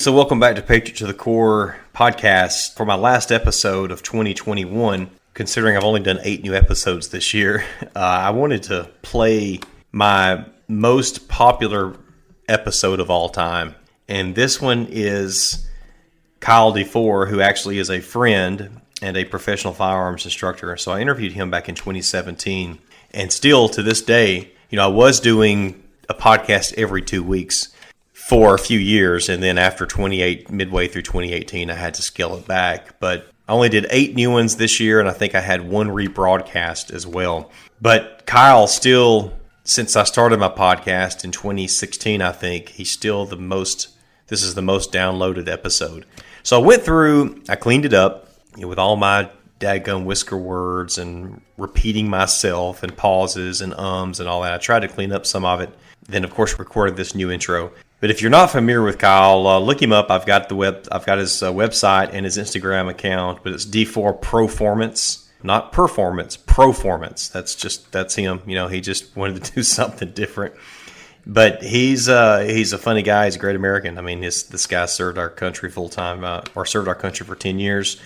So welcome back to Patriot to the Core podcast for my last episode of 2021. Considering I've only done 8 new episodes this year, I wanted to play my most popular episode of all time. And this one is Kyle Defoor, who actually is a friend and a professional firearms instructor. So I interviewed him back in 2017. And still to this day, I was doing a podcast every 2 weeks for a few years, and then after midway through 2018, I had to scale it back. But I only did 8 new ones this year, and I think I had 1 rebroadcast as well. But Kyle still, since I started my podcast in 2016, I think, this is the most downloaded episode. So I went through, I cleaned it up with all my dadgum whisker words and repeating myself and pauses and ums and all that. I tried to clean up some of it. Then, of course, recorded this new intro. But if you're not familiar with Kyle, look him up. I've got his website and his Instagram account, but it's Defoor Proformance, not performance, Proformance. That's him. He just wanted to do something different. But he's a funny guy. He's a great American. I mean, this guy served our country full time, or served our country for 10 years,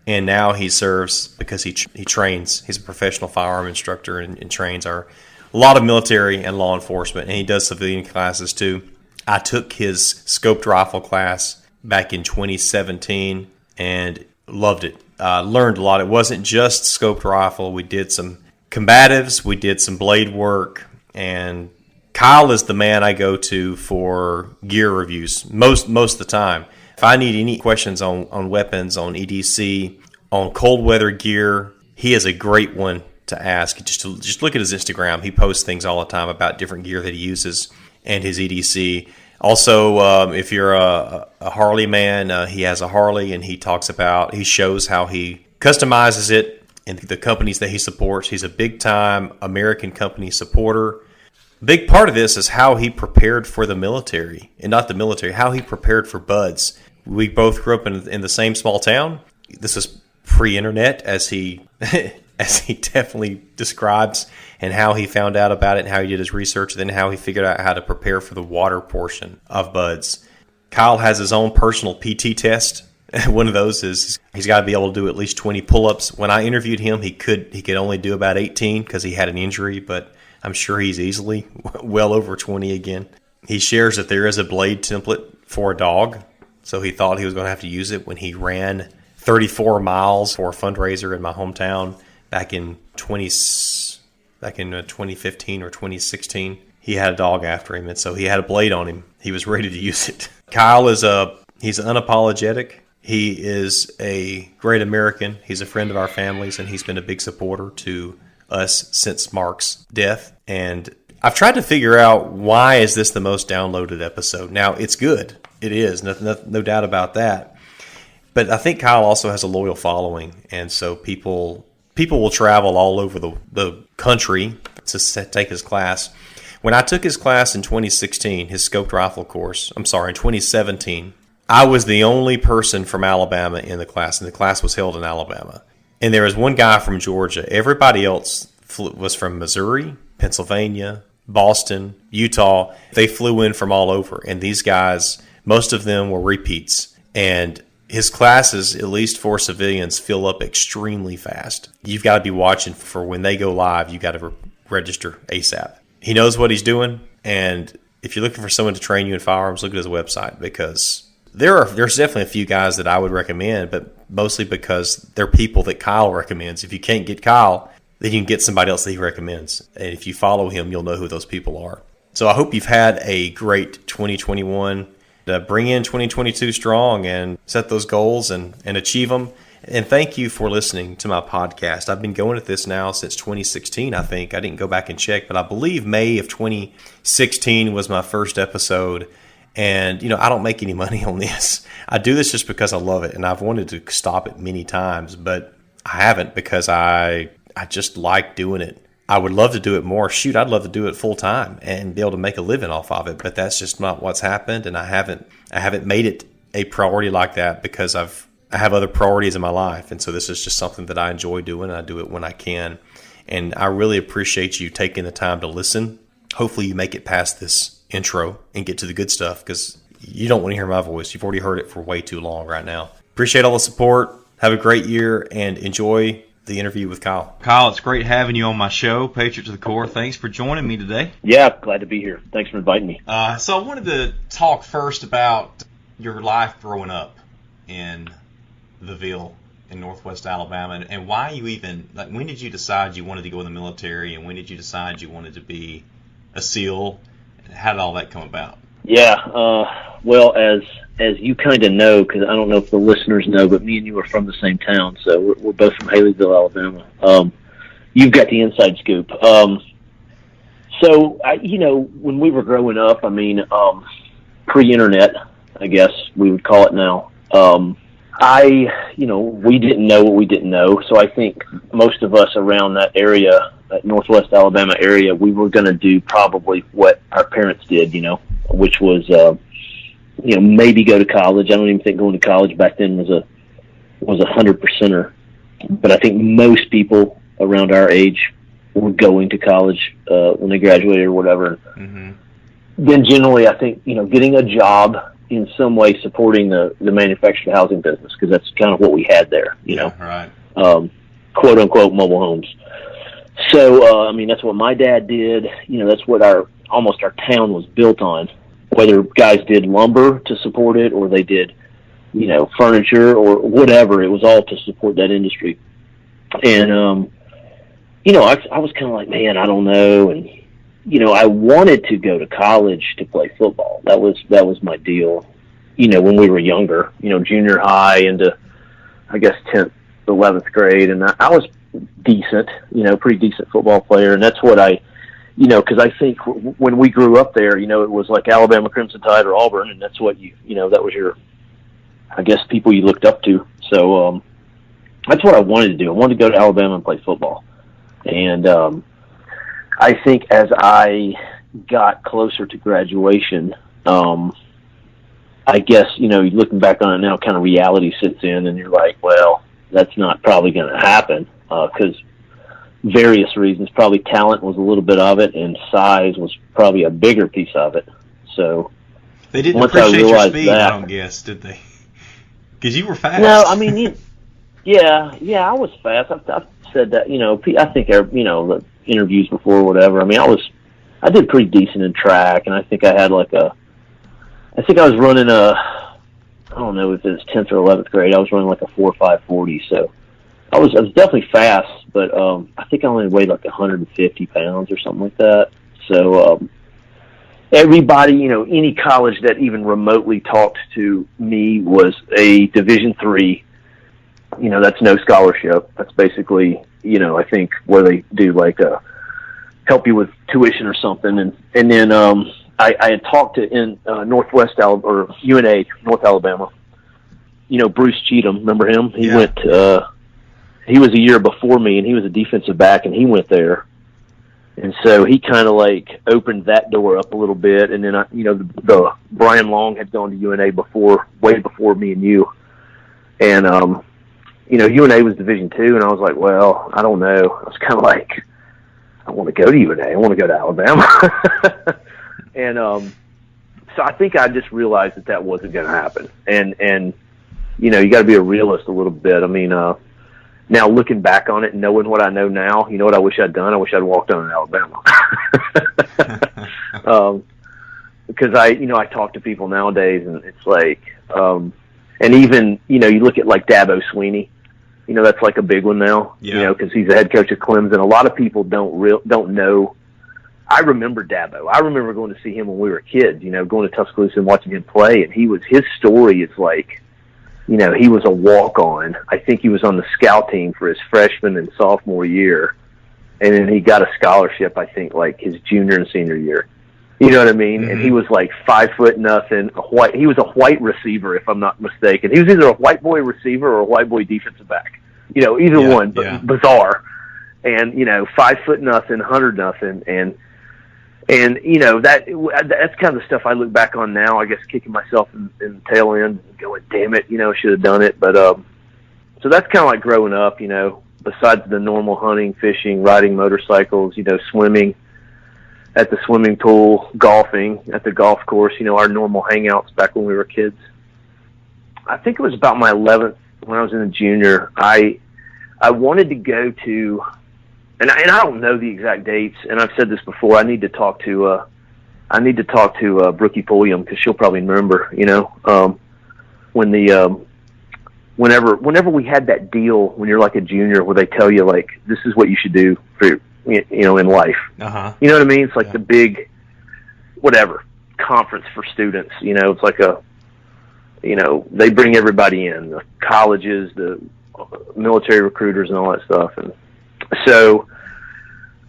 and now he serves because he trains. He's a professional firearm instructor and trains a lot of military and law enforcement, and he does civilian classes too. I took his scoped rifle class back in 2017 and loved it. Learned a lot. It wasn't just scoped rifle. We did some combatives. We did some blade work. And Kyle is the man I go to for gear reviews most of the time. If I need any questions on weapons, on EDC, on cold weather gear, he is a great one to ask. Just look at his Instagram. He posts things all the time about different gear that he uses and his EDC. Also, if you're a Harley man, he has a Harley, and he shows how he customizes it and the companies that he supports. He's a big-time American company supporter. A big part of this is how he prepared for the military, and not the military, how he prepared for buds. We both grew up in the same small town. This is pre-internet, as he definitely describes, and how he found out about it and how he did his research, and then how he figured out how to prepare for the water portion of buds. Kyle has his own personal PT test. One of those is he's got to be able to do at least 20 pull-ups. When I interviewed him, he could only do about 18 because he had an injury, but I'm sure he's easily well over 20 again. He shares that there is a blade template for a dog, so he thought he was going to have to use it when he ran 34 miles for a fundraiser in my hometown back in 2015 or 2016. He had a dog after him, and so he had a blade on him. He was ready to use it. Kyle he's unapologetic. He is a great American. He's a friend of our families, and he's been a big supporter to us since Mark's death. And I've tried to figure out, why is this the most downloaded episode? Now, it's good. It is, no doubt about that. But I think Kyle also has a loyal following, and so people will travel all over the country to take his class. When I took his class in 2016, his scoped rifle course, in 2017, I was the only person from Alabama in the class, and the class was held in Alabama. And there was one guy from Georgia. Everybody else was from Missouri, Pennsylvania, Boston, Utah. They flew in from all over, and these guys, most of them were repeats. And his classes, at least for civilians, fill up extremely fast. You've got to be watching for when they go live. You got to register ASAP. He knows what he's doing, and if you're looking for someone to train you in firearms, look at his website, because there's definitely a few guys that I would recommend, but mostly because they're people that Kyle recommends. If you can't get Kyle, then you can get somebody else that he recommends, and if you follow him, you'll know who those people are. So I hope you've had a great 2021. Bring in 2022 strong and set those goals and achieve them. And thank you for listening to my podcast. I've been going at this now since 2016, I think. I didn't go back and check, but I believe May of 2016 was my first episode. And, I don't make any money on this. I do this just because I love it, and I've wanted to stop it many times, but I haven't, because I just like doing it. I would love to do it more. Shoot, I'd love to do it full time and be able to make a living off of it, but that's just not what's happened, and I haven't made it a priority like that, because I have other priorities in my life, and so this is just something that I enjoy doing, and I do it when I can. And I really appreciate you taking the time to listen. Hopefully you make it past this intro and get to the good stuff, because you don't want to hear my voice. You've already heard it for way too long right now. Appreciate all the support. Have a great year and enjoy the interview with Kyle. Kyle, it's great having you on my show, Patriot to the Core. Thanks for joining me today. Yeah, glad to be here. Thanks for inviting me. So I wanted to talk first about your life growing up in the Ville in Northwest Alabama, and why you even, like, when did you decide you wanted to go in the military, and when did you decide you wanted to be a SEAL? How did all that come about? Yeah, well, as you kind of know, because I don't know if the listeners know, but me and you are from the same town, so we're both from Haleyville, Alabama. You've got the inside scoop. So, when we were growing up, pre-internet, I guess we would call it now, we didn't know what we didn't know, so I think most of us around that area, that Northwest Alabama area, we were going to do probably what our parents did, which was, maybe go to college. I don't even think going to college back then was a 100%er. But I think most people around our age were going to college when they graduated or whatever. Mm-hmm. Then generally, I think, getting a job in some way supporting the manufactured housing business, because that's kind of what we had there, Right. Quote unquote mobile homes. So, that's what my dad did. That's what almost our town was built on. Whether guys did lumber to support it or they did, furniture or whatever, it was all to support that industry. And, I was kind of like, man, I don't know. And, I wanted to go to college to play football. That was my deal, when we were younger, junior high into, I guess, 10th, 11th grade. And I was decent, pretty decent football player. And that's what because I think when we grew up there, it was like Alabama Crimson Tide or Auburn, and that's what that was your, I guess, people you looked up to. So that's what I wanted to do. I wanted to go to Alabama and play football. And I think as I got closer to graduation, I guess, looking back on it now, kind of reality sits in, and you're like, well, that's not probably going to happen, because various reasons. Probably talent was a little bit of it, and size was probably a bigger piece of it. So they didn't appreciate your speed, I don't guess, did they? Because you were fast. No, I was fast. I've said that. I think the interviews before, or whatever. I did pretty decent in track, and I think I had I was running I don't know if it was 10th or 11th grade. I was running like a 4.540, so. I was definitely fast, but I think I only weighed like 150 pounds or something like that. So everybody, any college that even remotely talked to me was a Division III. That's no scholarship. That's basically, I think where they do like help you with tuition or something. And then I had talked to in Northwest Alabama or UNA, North Alabama. Bruce Cheatham, remember him? He went. He was a year before me, and he was a defensive back, and he went there. And so he kind of like opened that door up a little bit. And then, the Brian Long had gone to UNA way before me and you. And, UNA was Division II, and I was like, well, I don't know. I was kind of like, I want to go to UNA. I want to go to Alabama. And so I think I just realized that wasn't going to happen. And you got to be a realist a little bit. Now, looking back on it and knowing what I know now, you know what I wish I'd done? I wish I'd walked on in Alabama. Because I talk to people nowadays, and it's like, and even, you look at like Dabo Sweeney, that's like a big one now, because he's the head coach of Clemson. A lot of people don't know. I remember Dabo. I remember going to see him when we were kids, going to Tuscaloosa and watching him play, and his story is like, he was a walk-on. I think he was on the scout team for his freshman and sophomore year. And then he got a scholarship, I think, like his junior and senior year. You know what I mean? Mm-hmm. And he was like 5'0", he was a white receiver, if I'm not mistaken. He was either a white boy receiver or a white boy defensive back. Either one, but bizarre. And, 5'0", 100-0. And that's kind of the stuff I look back on now, I guess, kicking myself in the tail end and going, damn it, should have done it. But so that's kind of like growing up, besides the normal hunting, fishing, riding motorcycles, swimming. at the swimming pool, golfing at the golf course, our normal hangouts back when we were kids. I think it was about my 11th, when I was in a junior, I wanted to go to, and I don't know the exact dates, and I've said this before, I need to talk to Brookie Pulliam, because she'll probably remember, whenever we had that deal when you're like a junior where they tell you, like, this is what you should do for, in life. Uh-huh. You know what I mean? It's like the big, whatever, conference for students. It's like they bring everybody in, the colleges, the military recruiters and all that stuff. And so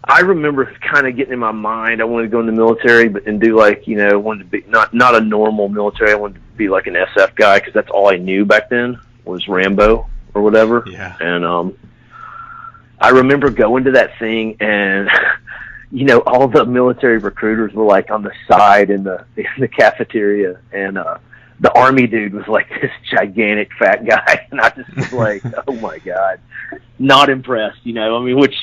I remember kind of getting in my mind, I wanted to go in the military, and do like, wanted to be not a normal military. I wanted to be like an SF guy, because that's all I knew back then was Rambo or whatever. Yeah. And I remember going to that thing, and all the military recruiters were like on the side in the cafeteria, and the Army dude was like this gigantic fat guy, and I just was like, oh my God, not impressed, which,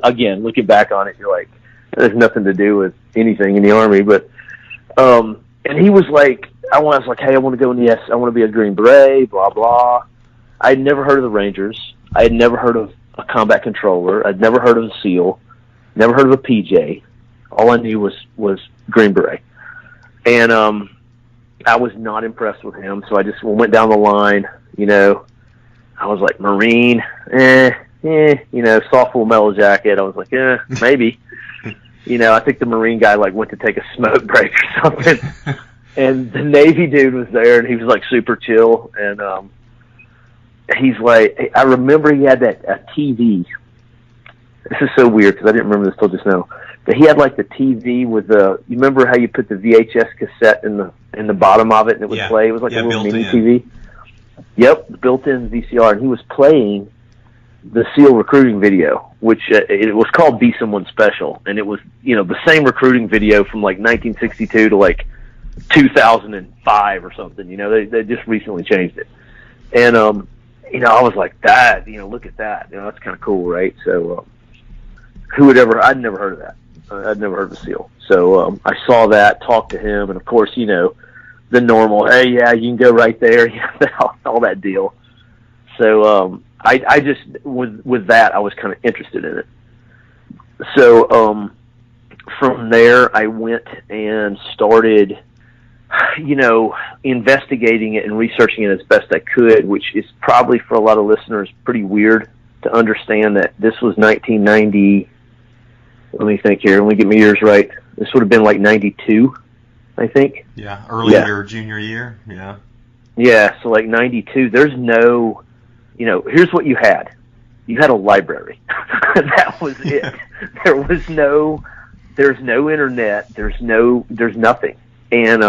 again, looking back on it, you're like, there's nothing to do with anything in the Army, but, and he was like, I was like, hey, I want to go in the I want to be a Green Beret, blah, blah. I had never heard of the Rangers. I had never heard of a combat controller. I'd never heard of a SEAL, never heard of a PJ. All I knew was Green Beret. And, I was not impressed with him, so I just went down the line, I was like, Marine, soft wool metal jacket. I was like, maybe. I think the Marine guy like went to take a smoke break or something. And the Navy dude was there, and he was like super chill. And he's like, I remember he had a TV. This is so weird because I didn't remember this till just now. But he had like the TV with you remember how you put the VHS cassette in the bottom of it and it would play? It was like a little mini TV. Yep, built-in VCR, and he was playing the SEAL recruiting video, which it was called Be Someone Special, and it was the same recruiting video from like 1962 to like 2005 or something. They just recently changed it, and I was like, that, look at that, that's kind of cool, right? So I'd never heard of that. I'd never heard of a SEAL. So I saw that, talked to him, and of course, the normal, hey, yeah, you can go right there, all that deal. So I just, with that, I was kind of interested in it. So from there, I went and started, investigating it and researching it as best I could, which is probably for a lot of listeners pretty weird to understand that this was 1990. Let me think here. Let me get my years right. This would have been like 92, I think. Yeah, earlier junior year. Yeah. Yeah, so like 92. There's no, here's what you had. You had a library. That was it. There's no internet. There's nothing. And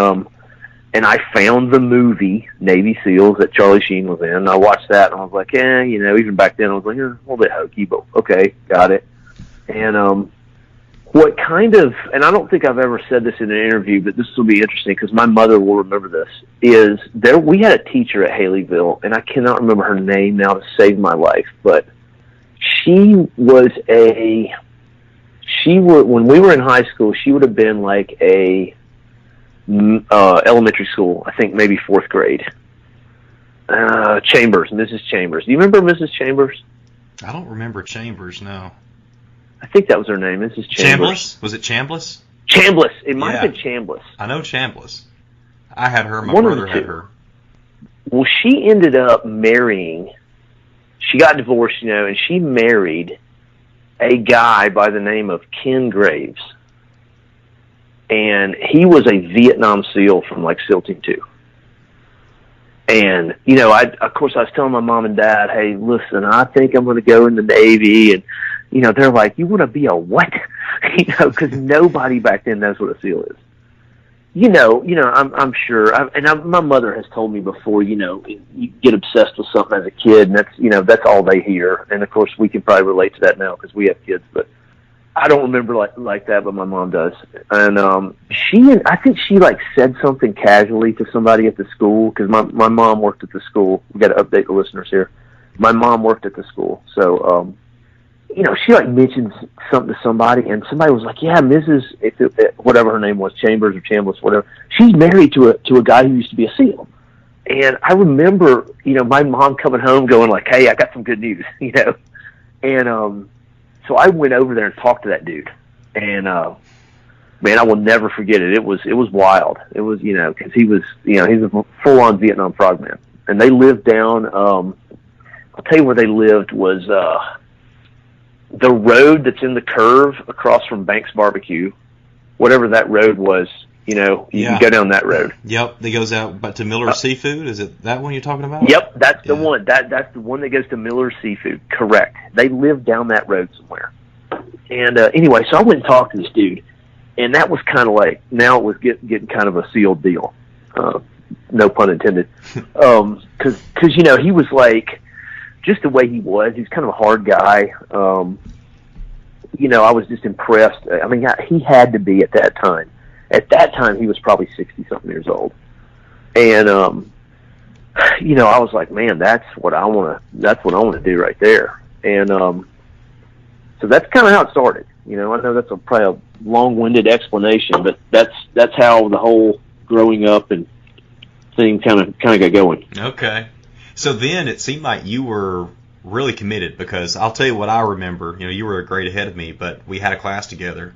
I found the movie Navy SEALs that Charlie Sheen was in. I watched that and I was like, even back then I was like, a little bit hokey, but okay, got it. And what kind of, and I don't think I've ever said this in an interview, but this will be interesting because my mother will remember this, is we had a teacher at Haleyville, and I cannot remember her name now to save my life, but when we were in high school, she would have been like a elementary school, I think maybe fourth grade. Chambers, Mrs. Chambers. Do you remember Mrs. Chambers? I don't remember Chambers, no. I think that was her name, Mrs. Chambers. Chambliss? Was it Chambliss? Chambliss. It might have been Chambliss. I know Chambliss. I had her. My brother had her. Well, she ended up marrying. She got divorced, and she married a guy by the name of Ken Graves. And he was a Vietnam SEAL from like SEAL Team 2. And, of course, I was telling my mom and dad, hey, listen, I think I'm going to go in the Navy. And, they're like, you want to be a what? Because nobody back then knows what a SEAL is. I'm sure. My mother has told me before, you get obsessed with something as a kid, and that's all they hear. And, of course, we can probably relate to that now because we have kids. But I don't remember like that, but my mom does. And I think she like said something casually to somebody at the school because my mom worked at the school. We got to update the listeners here. My mom worked at the school, so she like mentioned something to somebody, and somebody was like, yeah, Mrs. Whatever her name was, Chambers or Chambliss, whatever. She's married to a guy who used to be a SEAL. And I remember, my mom coming home going like, hey, I got some good news, And so I went over there and talked to that dude. And man, I will never forget it. It was wild. It was, because he was, he's a full-on Vietnam frogman. And they lived down, I'll tell you where they lived was the road that's in the curve across from Banks Barbecue, whatever that road was, you can go down that road. Yep, that goes out but to Miller's Seafood. Is it that one you're talking about? Yep, that's the one. That's the one that goes to Miller's Seafood. Correct. They lived down that road somewhere. And anyway, so I went and talked to this dude, and that was kind of like, now it was getting kind of a sealed deal. No pun intended. Because he was like, just the way he was, he's kind of a hard guy. I was just impressed. I mean, he had to be at that time. At that time, he was probably 60-something years old. And, I was like, man, that's what I want to do right there. And, so that's kind of how it started. I know that's probably a long-winded explanation, but that's how the whole growing up and thing kind of got going. Okay. So then it seemed like you were really committed, because I'll tell you what I remember. You were a grade ahead of me, but we had a class together.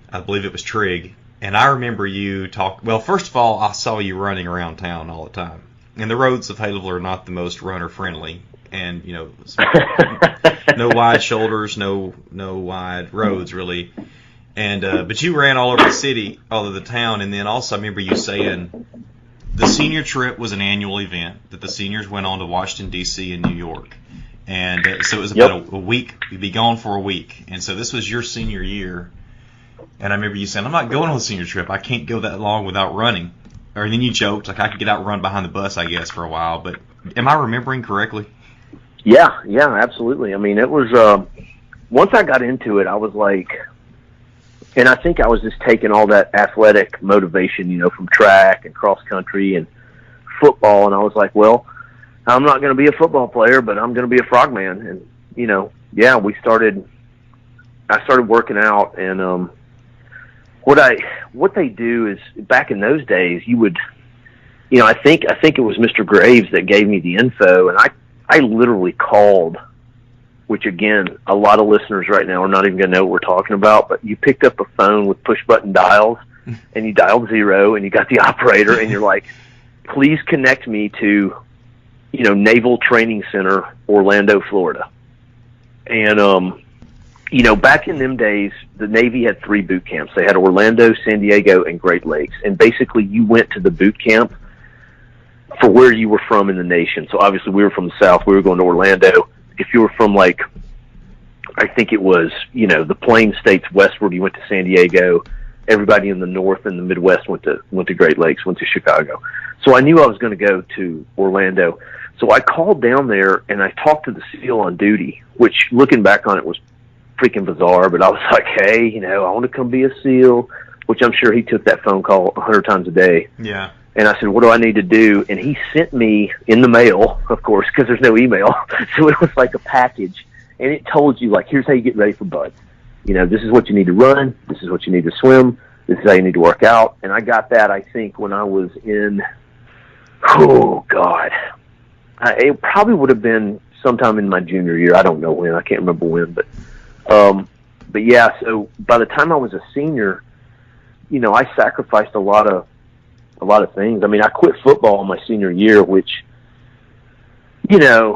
I believe it was Trig. And I remember you well, first of all, I saw you running around town all the time. And the roads of Haleyville are not the most runner-friendly. And, no wide shoulders, no wide roads, really. And but you ran all over the city, all over the town. And then also I remember you saying the senior trip was an annual event, that the seniors went on to Washington, D.C. and New York. And so it was about a week. You'd be gone for a week. And so this was your senior year. And I remember you saying, I'm not going on a senior trip. I can't go that long without running. Or then you joked, like I could get out and run behind the bus, I guess, for a while. But am I remembering correctly? Yeah, absolutely. I mean, it was, once I got into it, I was like, and I think I was just taking all that athletic motivation, from track and cross country and football. And I was like, well, I'm not going to be a football player, but I'm going to be a frogman. And, I started working out, and what they do is, back in those days, you would, I think it was Mr. Graves that gave me the info, and I literally called, which again, a lot of listeners right now are not even going to know what we're talking about, but you picked up a phone with push button dials, and you dialed 0, and you got the operator, and you're like, please connect me to, Naval Training Center, Orlando, Florida. And, back in them days, the Navy had 3 boot camps. They had Orlando, San Diego, and Great Lakes. And basically, you went to the boot camp for where you were from in the nation. So obviously, we were from the South. We were going to Orlando. If you were from, I think it was, the Plain States westward, you went to San Diego. Everybody in the North and the Midwest went to Great Lakes, went to Chicago. So I knew I was going to go to Orlando. So I called down there, and I talked to the SEAL on duty, which, looking back on it, was freaking bizarre, but I was like, hey, I want to come be a SEAL, which I'm sure he took that phone call 100 times a day. Yeah. And I said, what do I need to do? And he sent me in the mail, of course, because there's no email. So it was like a package, and it told you, here's how you get ready for buds. This is what you need to run. This is what you need to swim. This is how you need to work out. And I got that, I think, when I was in, it probably would have been sometime in my junior year. I don't know when. I can't remember when, but yeah, so by the time I was a senior, I sacrificed a lot of things. I mean, I quit football in my senior year, which, there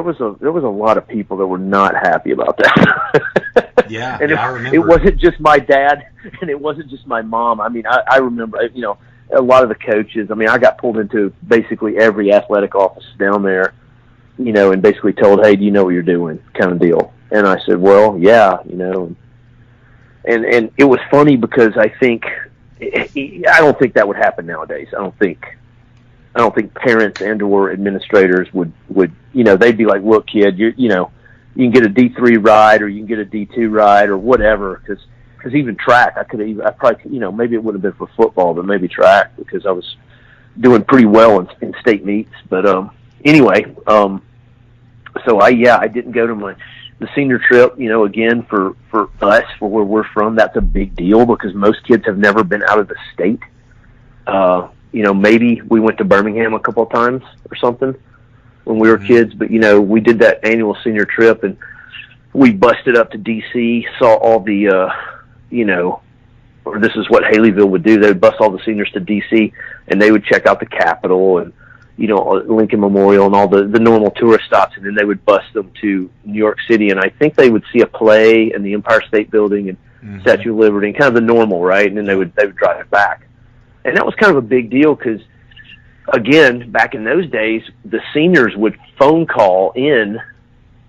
was a lot of people that were not happy about that. Yeah, and I remember. It wasn't just my dad, and it wasn't just my mom. I mean, I remember, a lot of the coaches. I mean, I got pulled into basically every athletic office down there, and basically told, hey, do you know what you're doing, kind of deal. And I said, well, yeah, and it was funny because I don't think that would happen nowadays. I don't think parents and or administrators would they'd be like, look, kid, you can get a D3 ride, or you can get a D2 ride, or whatever. Because even track, I probably, maybe it wouldn't have been for football, but maybe track, because I was doing pretty well in state meets. But anyway, so I didn't go to the senior trip, again, for us, for where we're from, that's a big deal because most kids have never been out of the state. Maybe we went to Birmingham a couple of times or something when we were kids, but, we did that annual senior trip, and we busted up to D.C., saw all the, or this is what Haleyville would do. They would bus all the seniors to D.C., and they would check out the Capitol and, Lincoln Memorial and all the normal tourist stops, and then they would bus them to New York City, and I think they would see a play in the Empire State Building and Statue of Liberty, and kind of the normal, right? And then they would drive back. And that was kind of a big deal because, again, back in those days, the seniors would phone call in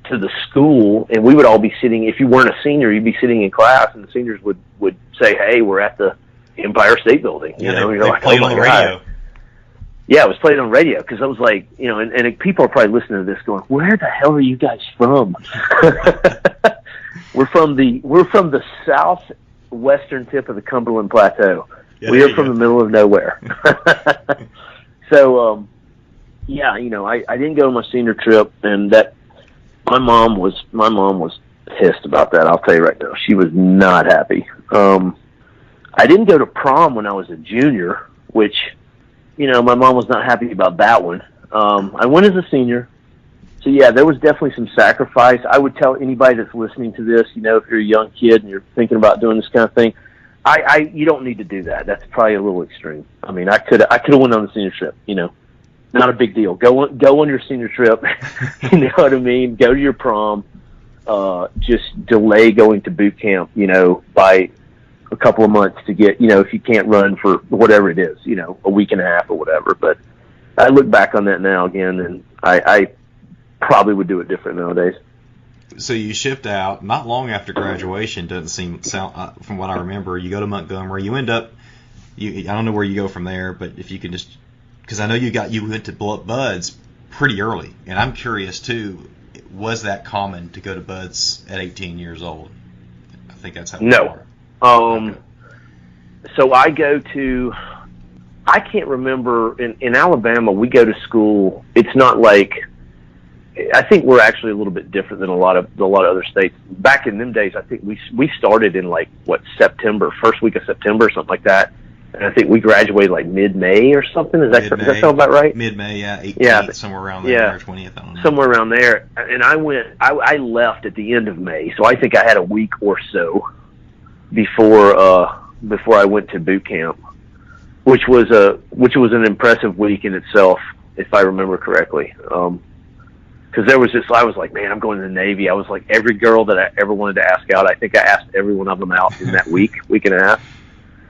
to the school, and we would all be sitting, if you weren't a senior, you'd be sitting in class, and the seniors would say, hey, we're at the Empire State Building. Yeah, they played on the radio. Yeah, it was played on radio because I was like, and people are probably listening to this going, where the hell are you guys from? We're from the southwestern tip of the Cumberland Plateau. Yeah, we are from the middle of nowhere. So, I didn't go on my senior trip, and that my mom was pissed about that. I'll tell you right now, she was not happy. I didn't go to prom when I was a junior, which, my mom was not happy about that one. I went as a senior. So, yeah, there was definitely some sacrifice. I would tell anybody that's listening to this, if you're a young kid and you're thinking about doing this kind of thing, you don't need to do that. That's probably a little extreme. I mean, I could have went on the senior trip, not a big deal. Go on your senior trip. You know what I mean? Go to your prom. Just delay going to boot camp, by a couple of months to get, if you can't run for whatever it is, a week and a half or whatever. But I look back on that now again, and I probably would do it different nowadays. So you shipped out not long after graduation. Doesn't sound from what I remember. You go to Montgomery. You end up. I don't know where you go from there, but if you can just, because I know you went to Buds pretty early, and I'm curious too. Was that common to go to Buds at 18 years old? I think that's how. No. Okay. So I can't remember, in Alabama, we go to school. It's not like, I think we're actually a little bit different than a lot of other states. Back in them days, I think we started in September, first week of September, something like that. And I think we graduated like mid-May or something. Does that sound about right? Mid-May, yeah, 18th, somewhere around there, or 20th, I don't know. Somewhere around there. And I left at the end of May, so I think I had a week or so before I went to boot camp, which was an impressive week in itself, if I remember correctly. Because I was like, man, I'm going to the Navy. I was like, every girl that I ever wanted to ask out, I think I asked every one of them out in that week and a half.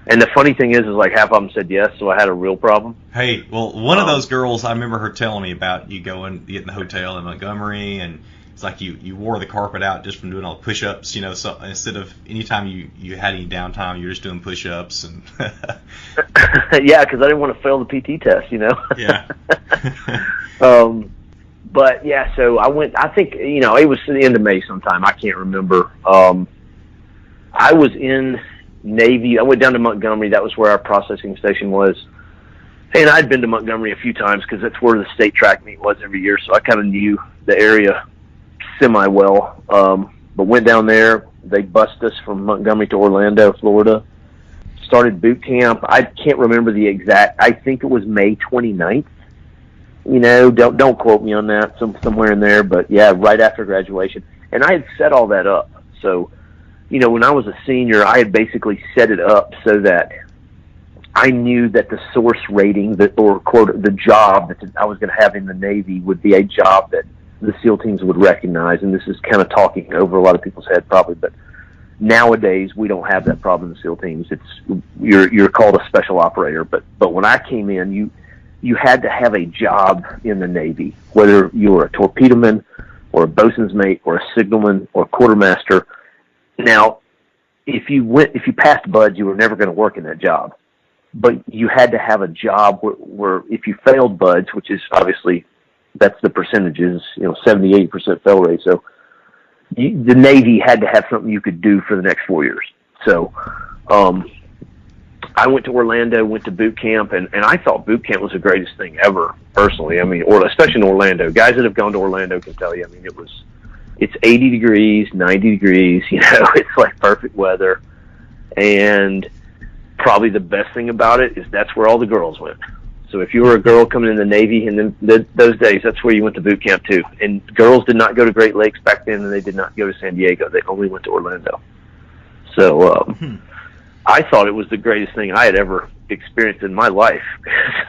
And the funny thing is like half of them said yes, so I had a real problem. Hey, well, one of those girls, I remember her telling me about you get in the hotel in Montgomery, and it's like you wore the carpet out just from doing all the push-ups, so instead of anytime you had any downtime, you were just doing push-ups. And yeah, because I didn't want to fail the PT test, Yeah. But, yeah, so I went, I think, it was the end of May sometime. I can't remember. I was in Navy. I went down to Montgomery. That was where our processing station was. And I'd been to Montgomery a few times because that's where the state track meet was every year, so I kind of knew the area semi-well. But went down there. They bused us from Montgomery to Orlando, Florida. Started boot camp. I can't remember the exact. I think it was May 29th. Don't quote me on that, somewhere in there. But, yeah, right after graduation. And I had set all that up. So, when I was a senior, I had basically set it up so that I knew that the source rating, the job that I was going to have in the Navy would be a job that the SEAL teams would recognize. And this is kind of talking over a lot of people's head probably, but nowadays we don't have that problem in the SEAL teams. You're called a special operator, but when I came in, you had to have a job in the Navy, whether you were a torpedoman or a bosun's mate or a signalman or a quartermaster. Now, if you passed Buds, you were never going to work in that job. But you had to have a job where if you failed Buds, which is obviously, that's the percentages, 70, 80% fail rate. So the Navy had to have something you could do for the next 4 years. So I went to Orlando, went to boot camp, and I thought boot camp was the greatest thing ever, personally. I mean, especially in Orlando. Guys that have gone to Orlando can tell you, I mean, It's 80 degrees, 90 degrees, it's like perfect weather. And probably the best thing about it is that's where all the girls went. So if you were a girl coming in the Navy in those days, that's where you went to boot camp too. And girls did not go to Great Lakes back then, and they did not go to San Diego. They only went to Orlando. So I thought it was the greatest thing I had ever experienced in my life.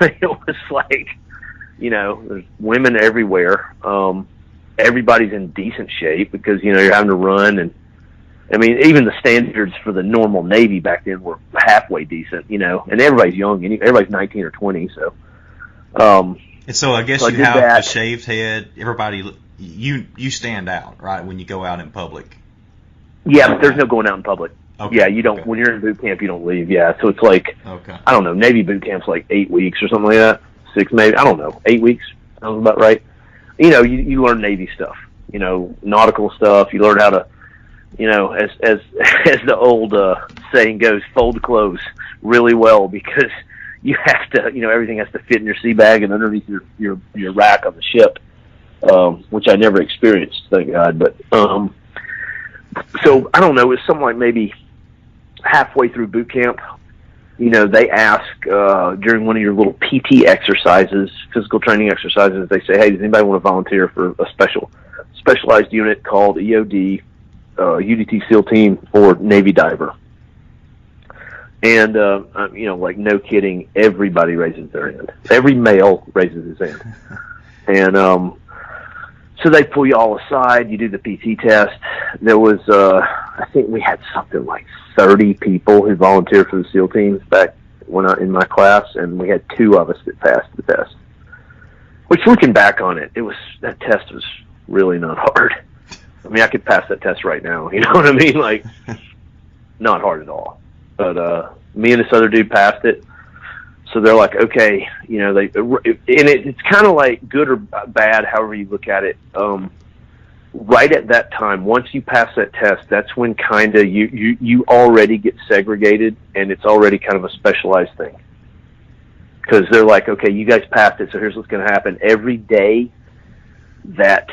It was like, there's women everywhere. Everybody's in decent shape because, you're having to run. And I mean, even the standards for the normal Navy back then were halfway decent, and everybody's young, and everybody's 19 or 20. So, and so I guess you have a shaved head. Everybody, you stand out, right, when you go out in public. Yeah, but there's no going out in public. Okay. Yeah, you don't. Okay. When you're in boot camp, you don't leave. Yeah, so it's like, I don't know, Navy boot camp's like 8 weeks or something like that. 6 maybe. I don't know. 8 weeks sounds about right. You learn Navy stuff. Nautical stuff. You learn how to, as the old saying goes, fold clothes really well, because you have to, everything has to fit in your sea bag and underneath your rack on the ship, which I never experienced, thank God. But so I don't know. It's something like maybe halfway through boot camp, they ask during one of your little PT exercises, physical training exercises, they say, hey, does anybody want to volunteer for a specialized unit called EOD, UDT SEAL Team, or Navy Diver? And, like, no kidding, everybody raises their hand. Every male raises his hand. And so they pull you all aside. You do the PT test. There was, I think we had something like 30 people who volunteered for the SEAL teams back when in my class, and we had 2 of us that passed the test. Which, looking back on it, that test was really not hard. I mean, I could pass that test right now. You know what I mean? Like, not hard at all. But me and this other dude passed it. So they're like, okay, it's kind of like good or bad, however you look at it. Right at that time, once you pass that test, that's when kind of you already get segregated, and it's already kind of a specialized thing. Because they're like, okay, you guys passed it, so here's what's going to happen. Every day that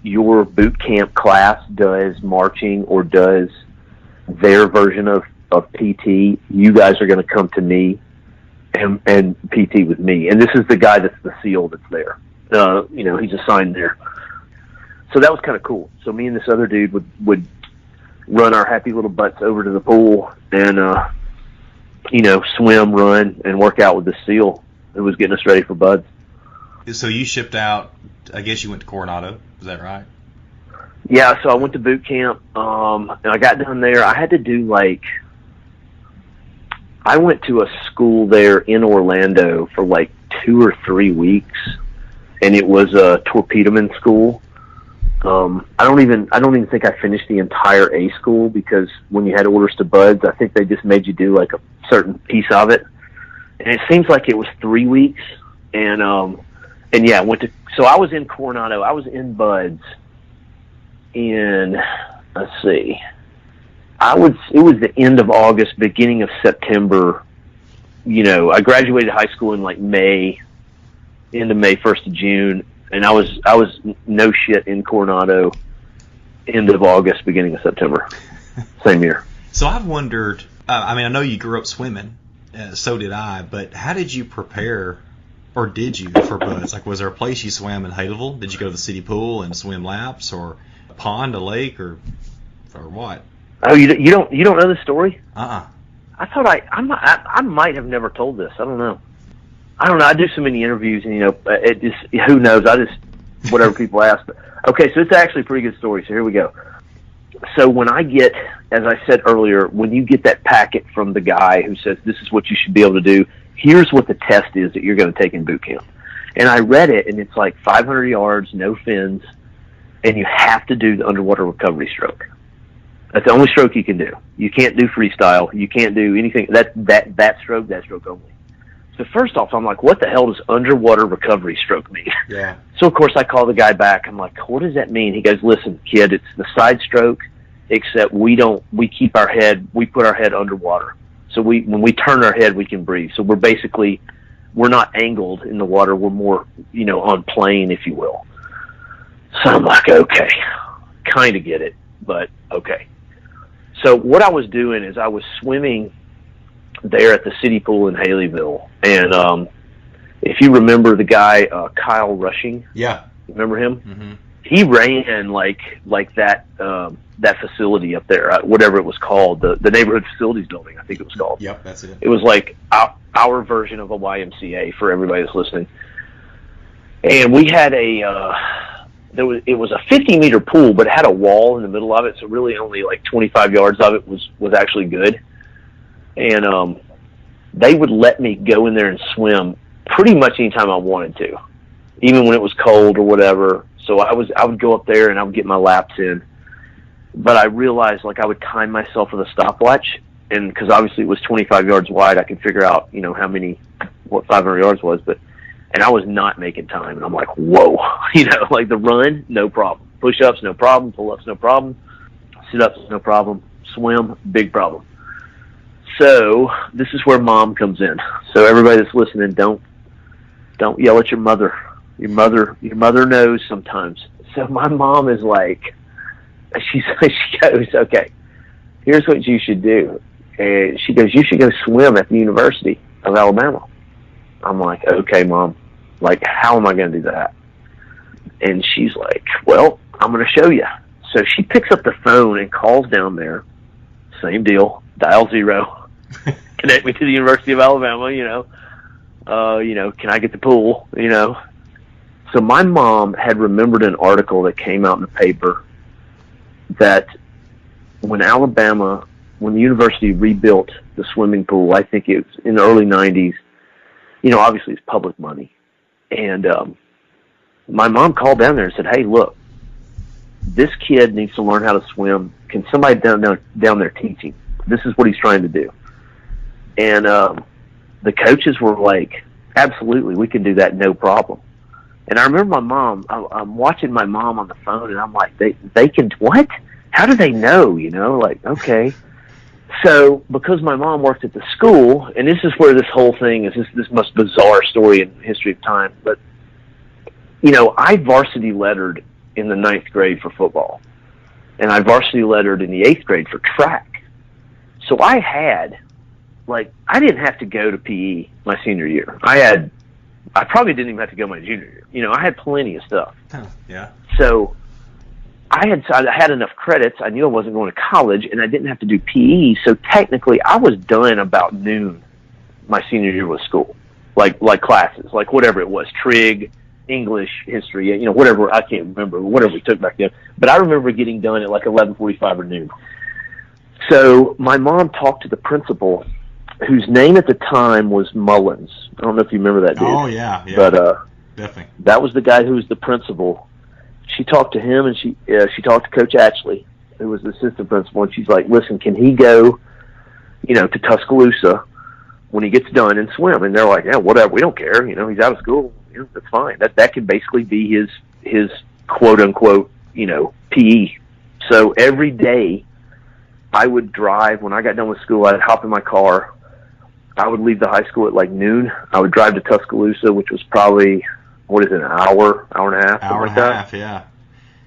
your boot camp class does marching or does their version of PT, you guys are going to come to me and PT with me. And this is the guy that's the SEAL that's there. He's assigned there. So that was kind of cool. So me and this other dude would run our happy little butts over to the pool and, swim, run, and work out with the SEAL who was getting us ready for buds. So you shipped out, I guess you went to Coronado, is that right? Yeah, so I went to boot camp, and I got down there. I had to do I went to a school there in Orlando for 2 or 3 weeks, and it was a torpedoman school. I don't even think I finished the entire A school, because when you had orders to buds, I think they just made you do a certain piece of it. And it seems like it was 3 weeks. And yeah, so I was in Coronado. I was in buds in, let's see, it was the end of August, beginning of September. I graduated high school in May, end of May, 1st of June. And I was no shit in Coronado, end of August, beginning of September, same year. So I've wondered, I know you grew up swimming, so did I, but how did you prepare, or did you, for buds? Was there a place you swam in Haleyville? Did you go to the city pool and swim laps, or a pond, a lake, or what? Oh, you don't know this story? Uh-uh. I thought I might have never told this. I don't know. I do so many interviews, and it just, who knows? I just, whatever people ask. But, okay, so it's actually a pretty good story. So here we go. So when I get, as I said earlier, when you get that packet from the guy who says this is what you should be able to do, here's what the test is that you're going to take in boot camp. And I read it, and it's 500 yards, no fins, and you have to do the underwater recovery stroke. That's the only stroke you can do. You can't do freestyle. You can't do anything. That stroke only. So first off, I'm like, what the hell does underwater recovery stroke mean? Yeah. So, of course, I call the guy back. I'm like, what does that mean? He goes, listen, kid, it's the side stroke, except we put our head underwater. So when we turn our head, we can breathe. So we're not angled in the water. We're more, on plane, if you will. So I'm like, okay. kind of get it, but okay. So what I was doing is I was swimming there at the city pool in Haleyville, and if you remember the guy Kyle Rushing, remember him? Mm-hmm. He ran like that that facility up there, whatever it was called, the neighborhood facilities building, I think it was called. Yep, that's it. It was like our version of a YMCA for everybody that's listening. And we had it was a 50-meter pool, but it had a wall in the middle of it, so really only like 25 yards of it was actually good. And they would let me go in there and swim pretty much anytime I wanted to, even when it was cold or whatever. So I would go up there and I would get my laps in. But I realized, like, I would time myself with a stopwatch, and because obviously it was 25 yards wide, I could figure out, what 500 yards was, and I was not making time. And I'm like, whoa, like the run, no problem. Push-ups, no problem. Pull-ups, no problem. Sit-ups, no problem. Swim, big problem. So this is where mom comes in. So everybody that's listening, don't yell at your mother. Your mother knows sometimes. So my mom is like, she goes, okay, here's what you should do. And she goes, you should go swim at the University of Alabama. I'm like, okay, Mom. Like, how am I going to do that? And she's like, well, I'm going to show you. So she picks up the phone and calls down there. Same deal. Dial 0. Connect me to the University of Alabama, can I get the pool, So my mom had remembered an article that came out in the paper that when the university rebuilt the swimming pool, I think it was in the early 90s, obviously it's public money. And my mom called down there and said, hey, look, this kid needs to learn how to swim. Can somebody down there teach him? This is what he's trying to do. And the coaches were like, absolutely, we can do that, no problem. And I remember my mom, I'm watching my mom on the phone, and I'm like, they can, what? How do they know, Like, okay. So because my mom worked at the school, and this is where this whole thing is, this most bizarre story in the history of time, but, I varsity lettered in the 9th grade for football, and I varsity lettered in the 8th grade for track. So I had, I didn't have to go to PE my senior year. I probably didn't even have to go my junior year. I had plenty of stuff. Yeah. So I had enough credits. I knew I wasn't going to college, and I didn't have to do PE. So technically, I was done about noon my senior year with school, like classes, like whatever it was, trig, English, history, whatever. I can't remember whatever we took back then. But I remember getting done at like 11:45 or noon. So my mom talked to the principal, whose name at the time was Mullins. I don't know if you remember that dude. Oh, yeah. But definitely. That was the guy who was the principal. She talked to him, and she talked to Coach Ashley, who was the assistant principal, and she's like, listen, can he go, to Tuscaloosa when he gets done and swim? And they're like, yeah, whatever, we don't care. He's out of school. That's fine. That could basically be his quote-unquote, PE. So every day I would drive. When I got done with school, I'd hop in my car. I would leave the high school at like noon. I would drive to Tuscaloosa, which was probably, an hour and a half? Hour and a half, yeah.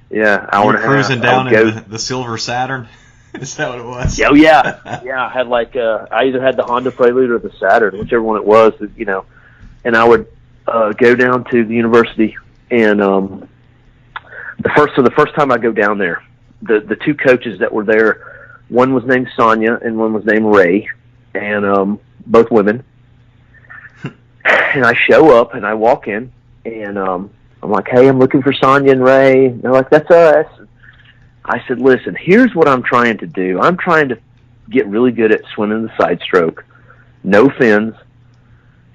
Yeah, hour and a half. Cruising down in the Silver Saturn? Is that what it was? Oh, yeah. Yeah, I had I either had the Honda Prelude or the Saturn, whichever one it was, and I would go down to the university, and the first time I go down there, the two coaches that were there, one was named Sonia and one was named Ray, and both women. And I show up and I walk in, and I'm like, hey, I'm looking for Sonia and Ray. And they're like, that's us. I said, listen, here's what I'm trying to do. I'm trying to get really good at swimming the side stroke, no fins,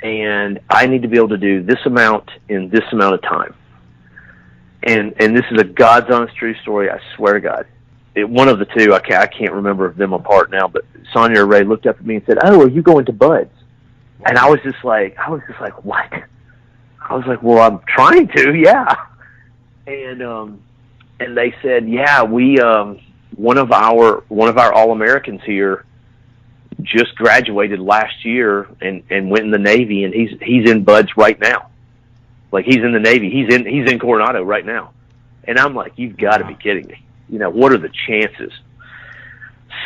and I need to be able to do this amount in this amount of time. And this is a God's honest true story, I swear to God. One of the two, I can't remember them apart now, but Sonia or Ray looked up at me and said, oh, are you going to Bud's? And I was just like, what? I was like, well, I'm trying to, yeah. And they said, yeah, we one of our All-Americans here just graduated last year and went in the Navy, and he's in Bud's right now. Like, he's in the Navy. He's in Coronado right now. And I'm like, you've got to be kidding me. what are the chances?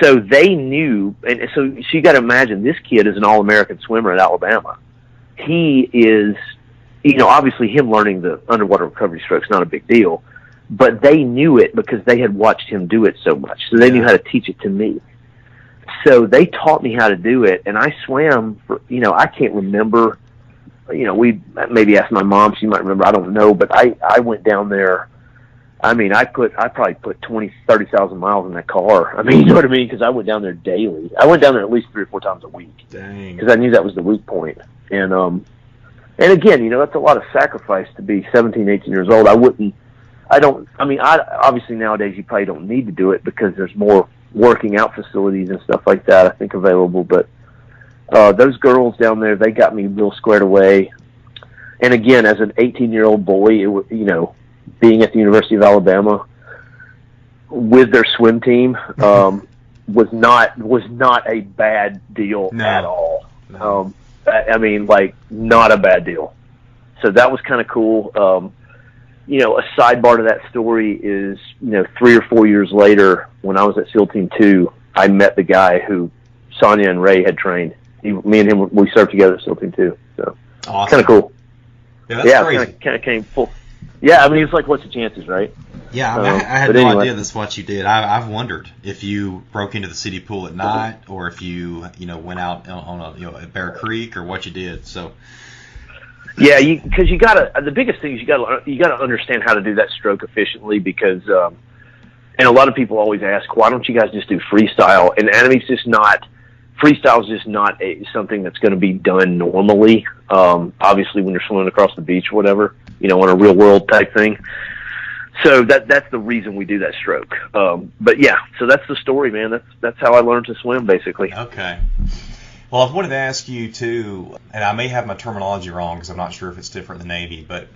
So they knew, and so you got to imagine this kid is an All-American swimmer at Alabama. He is, obviously him learning the underwater recovery stroke's not a big deal, but they knew it because they had watched him do it so much. So they knew how to teach it to me. So they taught me how to do it, and I swam for, I can't remember, we maybe asked my mom, she might remember, I don't know, but I went down there. I mean, I probably put 30,000 miles in that car. I mean, you know what I mean? Because I went down there daily. I went down there at least 3 or 4 times a week. Dang. Because I knew that was the weak point. And again, that's a lot of sacrifice to be 17, 18 years old. Obviously nowadays you probably don't need to do it because there's more working out facilities and stuff like that, I think, available. But those girls down there, they got me real squared away. And again, as an 18-year-old boy, it was, being at the University of Alabama with their swim team was not a bad deal at all. No. Not a bad deal. So that was kind of cool. A sidebar to that story is, 3 or 4 years later, when I was at SEAL Team 2, I met the guy who Sonia and Ray had trained. Me and him, we served together at SEAL Team 2. So awesome. Kind of cool. Yeah, that's crazy. Kind of came full. Yeah, I mean, it's like, what's the chances, right? Yeah, I had no idea that's what you did. I've wondered if you broke into the city pool at night, or if you went out on at Bear Creek, or what you did. So yeah, because you gotta. The biggest thing is you gotta understand how to do that stroke efficiently, because and a lot of people always ask, why don't you guys just do freestyle? And enemy's just not. Freestyle is just not something that's going to be done normally. Obviously, when you're swimming across the beach or whatever, on a real world type thing. So that's the reason we do that stroke. But yeah, so that's the story, man. That's how I learned to swim, basically. Okay. Well, I wanted to ask you too, and I may have my terminology wrong because I'm not sure if it's different in the Navy, but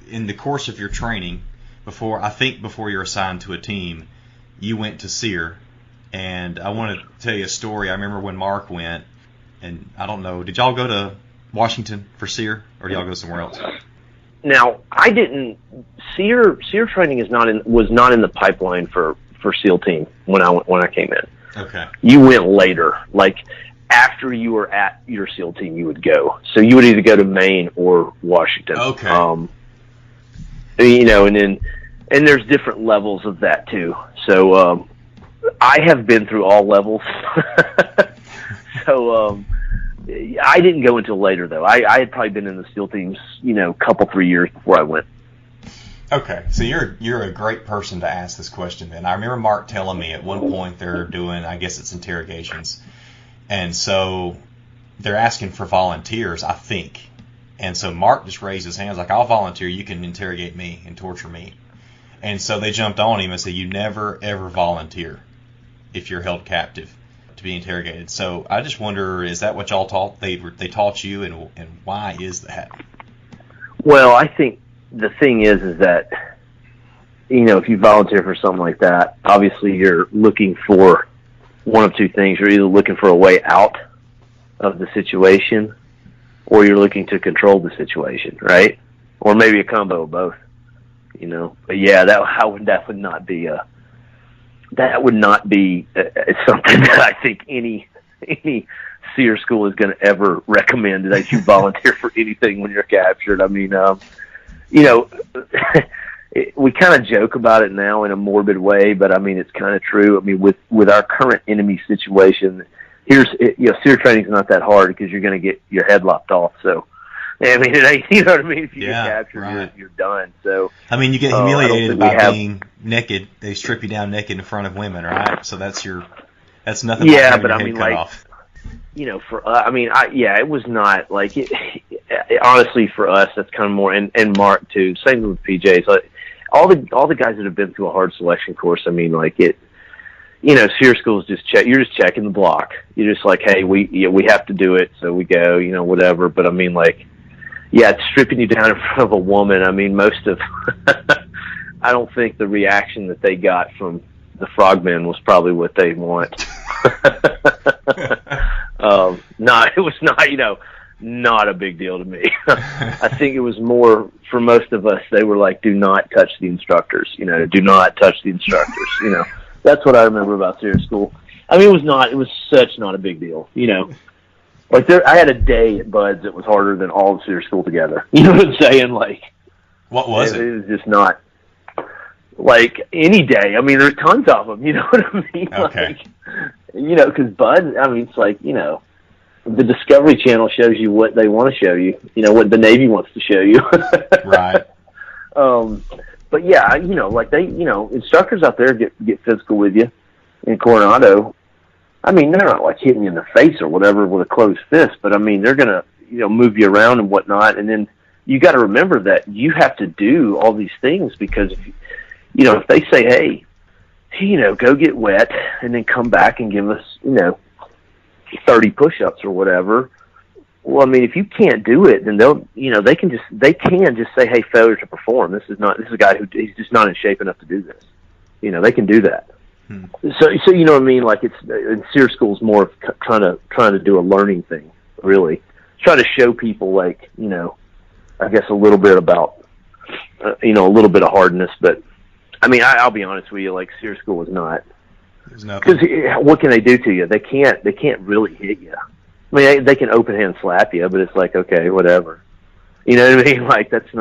in the course of your training, before you're assigned to a team, you went to SEER. And I want to tell you a story. I remember when Mark went, and I don't know, did y'all go to Washington for SEER, or did y'all go somewhere else? Now, I didn't. SEER training was not in the pipeline for SEAL Team when I came in. Okay. You went later, like after you were at your SEAL Team, you would go. So you would either go to Maine or Washington. Okay. And there's different levels of that too. So. I have been through all levels. So I didn't go until later, though. I had probably been in the SEAL teams, 3 years before I went. Okay, so you're a great person to ask this question then. I remember Mark telling me at one point they're doing, I guess it's interrogations, and so they're asking for volunteers, I think. And so Mark just raised his hands like, I'll volunteer, you can interrogate me and torture me. And so they jumped on him and said, you never, ever volunteer if you're held captive to be interrogated. So I just wonder, is that what y'all taught? They taught you, and why is that? Well, I think the thing is that, if you volunteer for something like that, obviously you're looking for one of two things. You're either looking for a way out of the situation, or you're looking to control the situation, right? Or maybe a combo of both. But yeah, that would not be something that I think any SEER school is going to ever recommend, that you volunteer for anything when you're captured. I mean, we kind of joke about it now in a morbid way, but I mean, it's kind of true. I mean, with our current enemy situation, SEER training is not that hard because you're going to get your head lopped off. So. I mean, you know what I mean? If you get captured, right. You're done. So I mean, you get humiliated by being naked. They strip you down naked in front of women, right? So that's nothing. Yeah, like but I mean, like, off. It was not like it. Honestly, for us, that's kind of more, and Mark too. Same with PJ. So all the guys that have been through a hard selection course. I mean, like it. SEER school is you're just checking the block. You're just like, hey, we have to do it, so we go. Whatever. But I mean, like. Yeah, it's stripping you down in front of a woman. I mean, I don't think the reaction that they got from the frogmen was probably what they want. No, it was not, not a big deal to me. I think it was more for most of us. They were like, "Do not touch the instructors." Do not touch the instructors. That's what I remember about SEER school. I mean, it was such not a big deal. Like I had a day at Buds that was harder than all of SEER school together. You know what I'm saying? Like, what was it? It was just not like any day. I mean, there's tons of them. You know what I mean? Okay. Like, because Buds. I mean, it's like the Discovery Channel shows you what they want to show you. What the Navy wants to show you. Right. But yeah, like instructors out there get physical with you in Coronado. I mean, they're not like hitting you in the face or whatever with a closed fist, but I mean, they're gonna move you around and whatnot, and then you got to remember that you have to do all these things because if they say, hey, go get wet and then come back and give us 30 push-ups or whatever. Well, I mean, if you can't do it, then they can just say, hey, failure to perform. This is a guy he's just not in shape enough to do this. They can do that. So you know what I mean? Like in SEER school is more of trying to do a learning thing, really. Try to show people like, I guess a little bit about, a little bit of hardness. But I mean, I'll be honest with you, like SEER school was not. There's nothing. Because what can they do to you? They can't really hit you. I mean, they can open hand slap you, but it's like, okay, whatever. You know what I mean? Like that's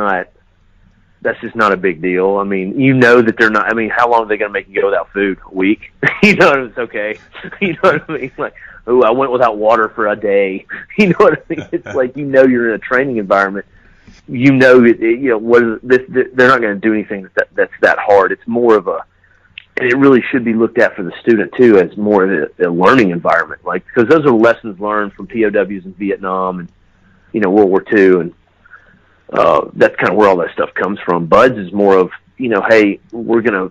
just not a big deal. I mean, that they're not. I mean, how long are they going to make you go without food? A week? It's okay. You know what I mean? Like, oh, I went without water for a day. You know what I mean? It's like you're in a training environment. They're not going to do anything that's that hard. It's more of and it really should be looked at for the student too as more of a learning environment, like because those are lessons learned from POWs in Vietnam and World War II, and that's kind of where all that stuff comes from. Buds is more of hey, we're gonna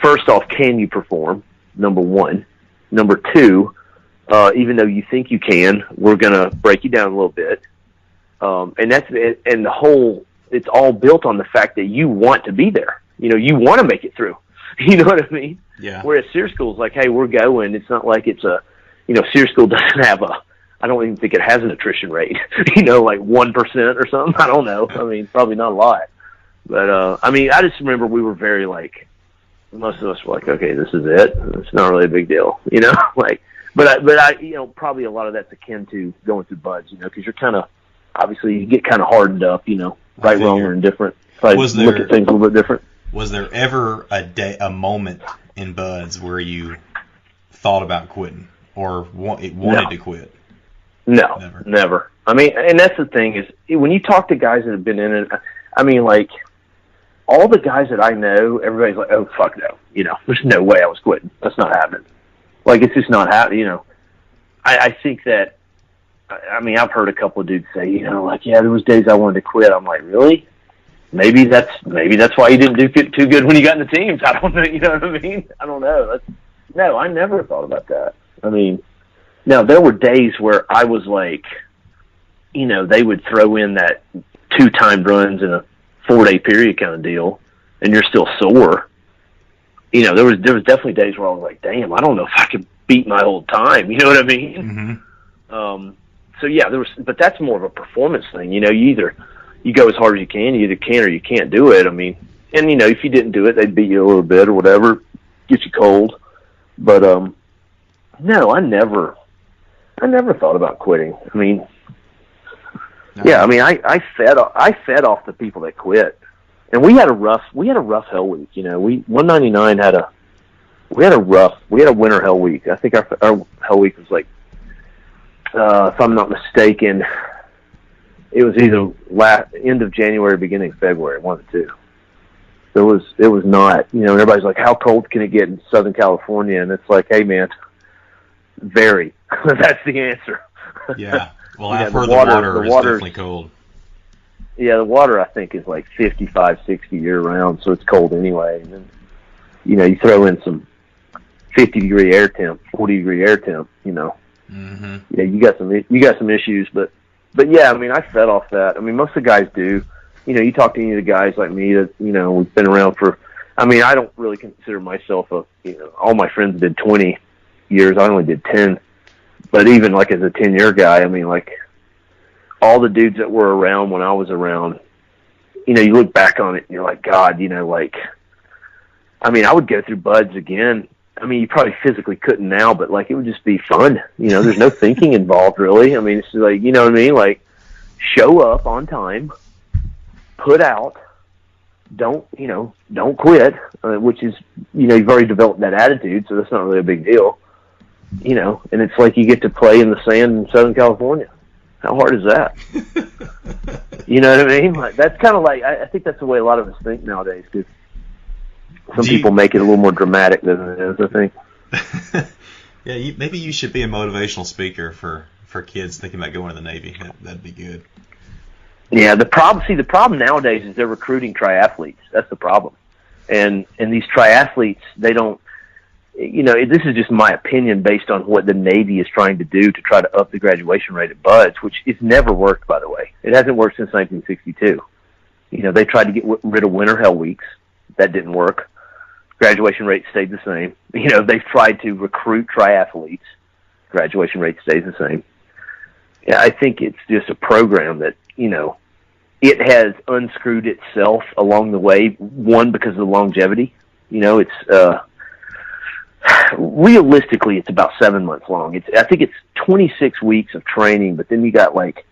first off, can you perform? Number one. Number two, even though you think you can, we're gonna break you down a little bit, and that's it. And it's all built on the fact that you want to be there. You want to make it through. You know what I mean? Yeah. Whereas SEER school is like, hey, we're going. It's not like it's SEER school doesn't have I don't even think it has an attrition rate, like 1% or something. I don't know. I mean, probably not a lot. But, I mean, I just remember we were very most of us were like, okay, this is it. It's not really a big deal, but I probably a lot of that's akin to going through Buds, because you're kind of, obviously you get kind of hardened up, right, wrong, or indifferent. Probably look at things a little bit different. Was there ever a moment in Buds where you thought about quitting or wanted to quit? No, never. I mean, and that's the thing is when you talk to guys that have been in it, I mean, like all the guys that I know, everybody's like, oh, fuck no. There's no way I was quitting. That's not happening. Like, it's just not happening, I think that, I mean, I've heard a couple of dudes say, like, yeah, there was days I wanted to quit. I'm like, really? Maybe that's why you didn't do too good when you got in the teams. I don't know. You know what I mean? I don't know. No, I never thought about that. I mean, now there were days where I was like, they would throw in that 2 timed runs in a 4-day period kind of deal, and you're still sore. There was definitely days where I was like, damn, I don't know if I could beat my old time. You know what I mean? Mm-hmm. So yeah, but that's more of a performance thing. You go as hard as you can. You either can or you can't do it. I mean, and if you didn't do it, they'd beat you a little bit or whatever, get you cold. But no, I never thought about quitting. I mean, yeah, I mean, I fed off the people that quit, and we had a rough hell week. 199 had a winter hell week. I think our hell week was like, if I'm not mistaken, it was either end of January, beginning of February, one of the two. So it was not, everybody's like, how cold can it get in Southern California? And it's like, hey man, very. That's the answer. Yeah. Well, I've heard the water is definitely cold. Yeah, the water I think is like 55, 60 year round, so it's cold anyway. And then, you throw in some 50-degree air temp, 40-degree air temp, Mm-hmm. Yeah, you got some issues, but yeah, I mean, I fed off that. I mean, most of the guys do. You talk to any of the guys like me that, we've been around for, I mean, I don't really consider myself all my friends did 20 years. I only did 10. But even like as a 10-year guy, I mean, like, all the dudes that were around when I was around, you know, you look back on it and you're like, God, you know, like, I mean, I would go through buds again. I mean, you probably physically couldn't now, but like, it would just be fun. You know, there's no thinking involved really. I mean, it's like, you know what I mean? Like, show up on time, put out, don't quit, which is, you know, you've already developed that attitude, so that's not really a big deal, you know, and it's like you get to play in the sand in Southern California. How hard is that? You know what I mean? Like, that's kind of like, I think that's the way a lot of us think nowadays, because some people make it a little more dramatic than it is, I think. Yeah, maybe you should be a motivational speaker for kids thinking about going to the Navy. That'd be good. Yeah, the problem nowadays is they're recruiting triathletes. That's the problem. And these triathletes, they don't, you know, this is just my opinion based on what the Navy is trying to do to try to up the graduation rate at BUD/S, which it's never worked, by the way. It hasn't worked since 1962. You know, they tried to get rid of winter hell weeks. That didn't work. Graduation rate stayed the same. You know, they've tried to recruit triathletes. Graduation rate stays the same. Yeah, I think it's just a program that, you know, it has unscrewed itself along the way. One, because of the longevity. You know, it's realistically, it's about 7 months long. I think it's 26 weeks of training, but then you got like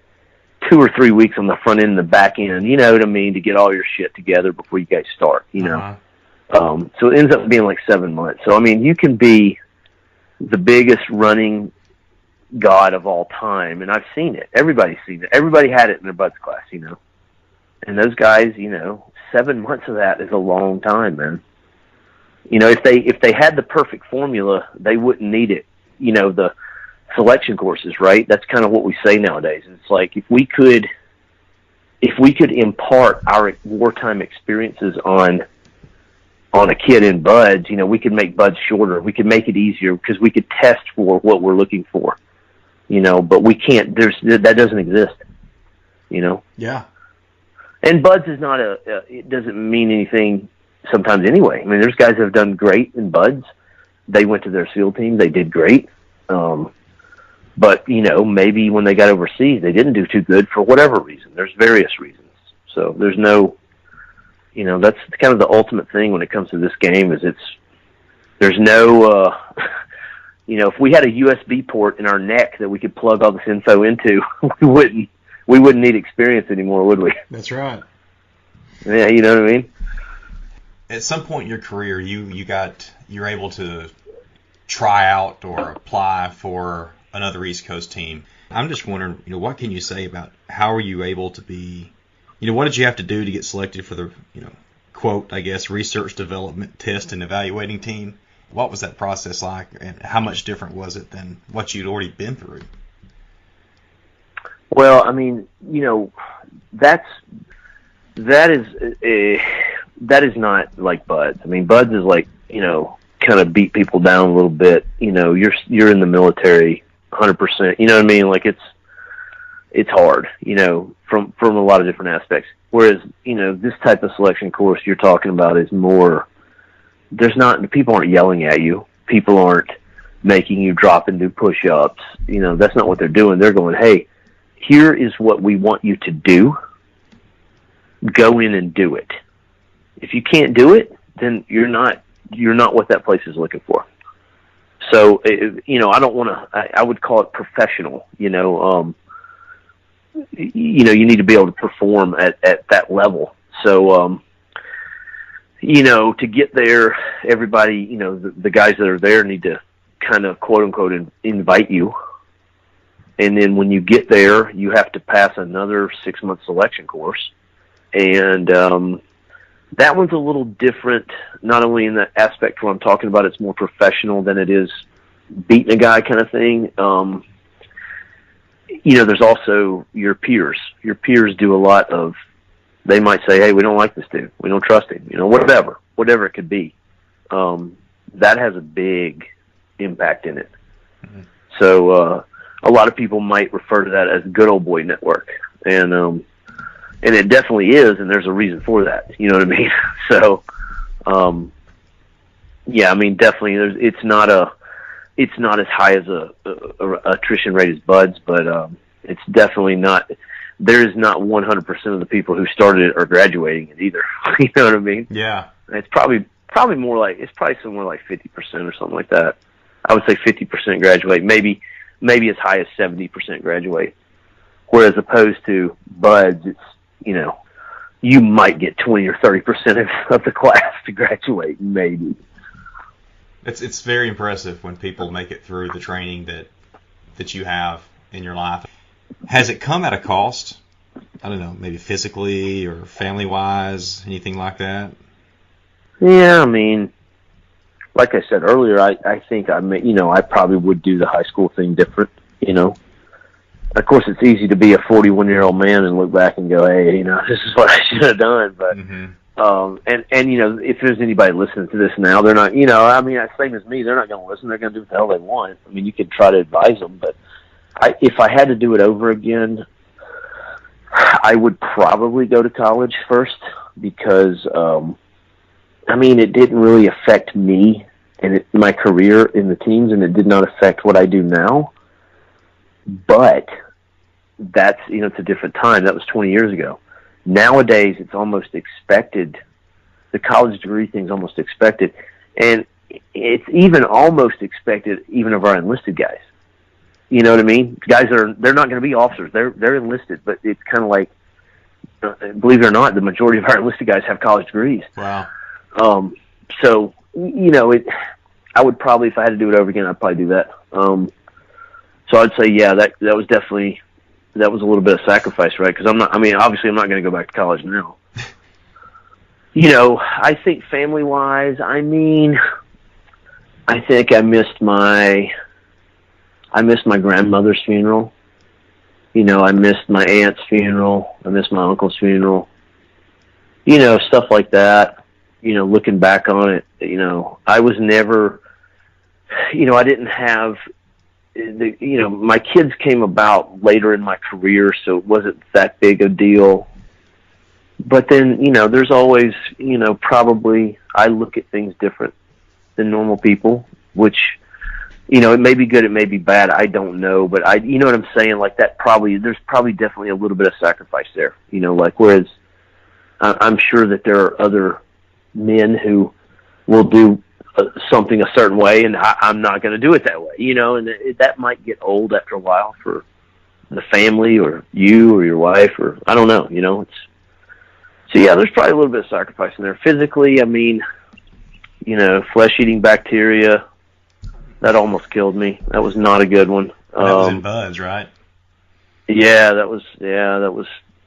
2 or 3 weeks on the front end and the back end, you know what I mean, to get all your shit together before you guys start, you know. Uh-huh. So it ends up being like 7 months. So, I mean, you can be the biggest running god of all time, and I've seen it. Everybody's seen it. Everybody had it in their BUD/S class, you know. And those guys, you know, 7 months of that is a long time, man. You know, if they had the perfect formula, they wouldn't need it. You know, the selection courses, right? That's kind of what we say nowadays. It's like if we could impart our wartime experiences on a kid in BUD/S, you know, we could make BUD/S shorter. We could make it easier because we could test for what we're looking for. You know, but we can't. That doesn't exist. You know. Yeah. And BUD/S is not it doesn't mean anything sometimes anyway. I mean, there's guys that have done great in BUD/S. They went to their SEAL team. They did great. But, you know, maybe when they got overseas, they didn't do too good for whatever reason. There's various reasons. So there's no, you know, that's kind of the ultimate thing when it comes to this game is there's no, you know, if we had a USB port in our neck that we could plug all this info into, we wouldn't need experience anymore, would we? That's right. Yeah, you know what I mean? At some point in your career, you're able to try out or apply for another East Coast team. I'm just wondering, you know, what can you say about how are you able to be, you know, what did you have to do to get selected for the, you know, quote, I guess, research development test and evaluating team? What was that process like, and how much different was it than what you'd already been through? Well, I mean, you know, that is not like BUD/S. I mean, BUD/S is like, you know, kind of beat people down a little bit. You know, you're in the military 100%. You know what I mean? Like it's hard, you know, from a lot of different aspects. Whereas, you know, this type of selection course you're talking about is more, people aren't yelling at you. People aren't making you drop and do push-ups. You know, that's not what they're doing. They're going, hey, here is what we want you to do. Go in and do it. If you can't do it, then you're not what that place is looking for. So, you know, I would call it professional, you know. You know, you need to be able to perform at that level. So, you know, to get there, everybody, you know, the guys that are there need to kind of quote unquote invite you. And then when you get there, you have to pass another 6-month selection course. And that one's a little different, not only in the aspect where I'm talking about it's more professional than it is beating a guy kind of thing. You know, there's also your peers. Your peers do a lot of, they might say, hey, we don't like this dude. We don't trust him. You know, whatever it could be. That has a big impact in it. Mm-hmm. So a lot of people might refer to that as good old boy network. And it definitely is, and there's a reason for that. You know what I mean? So, yeah, I mean, definitely, it's not as high as a attrition rate as BUD/S, but it's definitely not. there is not 100% of the people who started it are graduating it either. You know what I mean? Yeah. It's probably more like, it's probably somewhere like 50% or something like that. I would say 50% graduate, maybe as high as 70% graduate. Whereas opposed to buds, it's, you know, you might get 20 or 30% of the class to graduate, maybe. It's very impressive when people make it through the training that you have in your life. Has it come at a cost? I don't know, maybe physically or family-wise, anything like that? Yeah, I mean, like I said earlier, I think I probably would do the high school thing different, you know. Of course, it's easy to be a 41-year-old man and look back and go, hey, you know, this is what I should have done. But, and you know, if there's anybody listening to this now, they're not, you know, I mean, same as me, they're not going to listen. They're going to do what the hell they want. I mean, you could try to advise them, but if I had to do it over again, I would probably go to college first because, I mean, it didn't really affect me and my career in the teams, and it did not affect what I do now. But that's, you know, it's a different time. That was 20 years ago. Nowadays, it's almost expected. The college degree thing's almost expected. And it's even almost expected even of our enlisted guys. You know what I mean? Guys they're not going to be officers. They're enlisted, but it's kind of like, believe it or not, the majority of our enlisted guys have college degrees. Wow. So, you know, I would probably, if I had to do it over again, I'd probably do that. So I'd say, yeah, that was definitely, that was a little bit of sacrifice, right? Because obviously I'm not going to go back to college now. You know, I think family-wise, I mean, I think I missed my grandmother's funeral. You know, I missed my aunt's funeral. I missed my uncle's funeral. You know, stuff like that. You know, looking back on it, you know, I was never, you know, I didn't have, you know, my kids came about later in my career, so it wasn't that big a deal. But then, you know, there's always, you know, probably I look at things different than normal people, which, you know, it may be good, it may be bad, I don't know, but you know what I'm saying? Like that there's probably definitely a little bit of sacrifice there, you know, like whereas I'm sure that there are other men who will do something a certain way, and I'm not going to do it that way, you know, and that might get old after a while for the family or you or your wife or I don't know, you know. So yeah, there's probably a little bit of sacrifice in there. Physically, I mean, you know, flesh-eating bacteria, that almost killed me. That was not a good one. That was in buds, right? Yeah, that was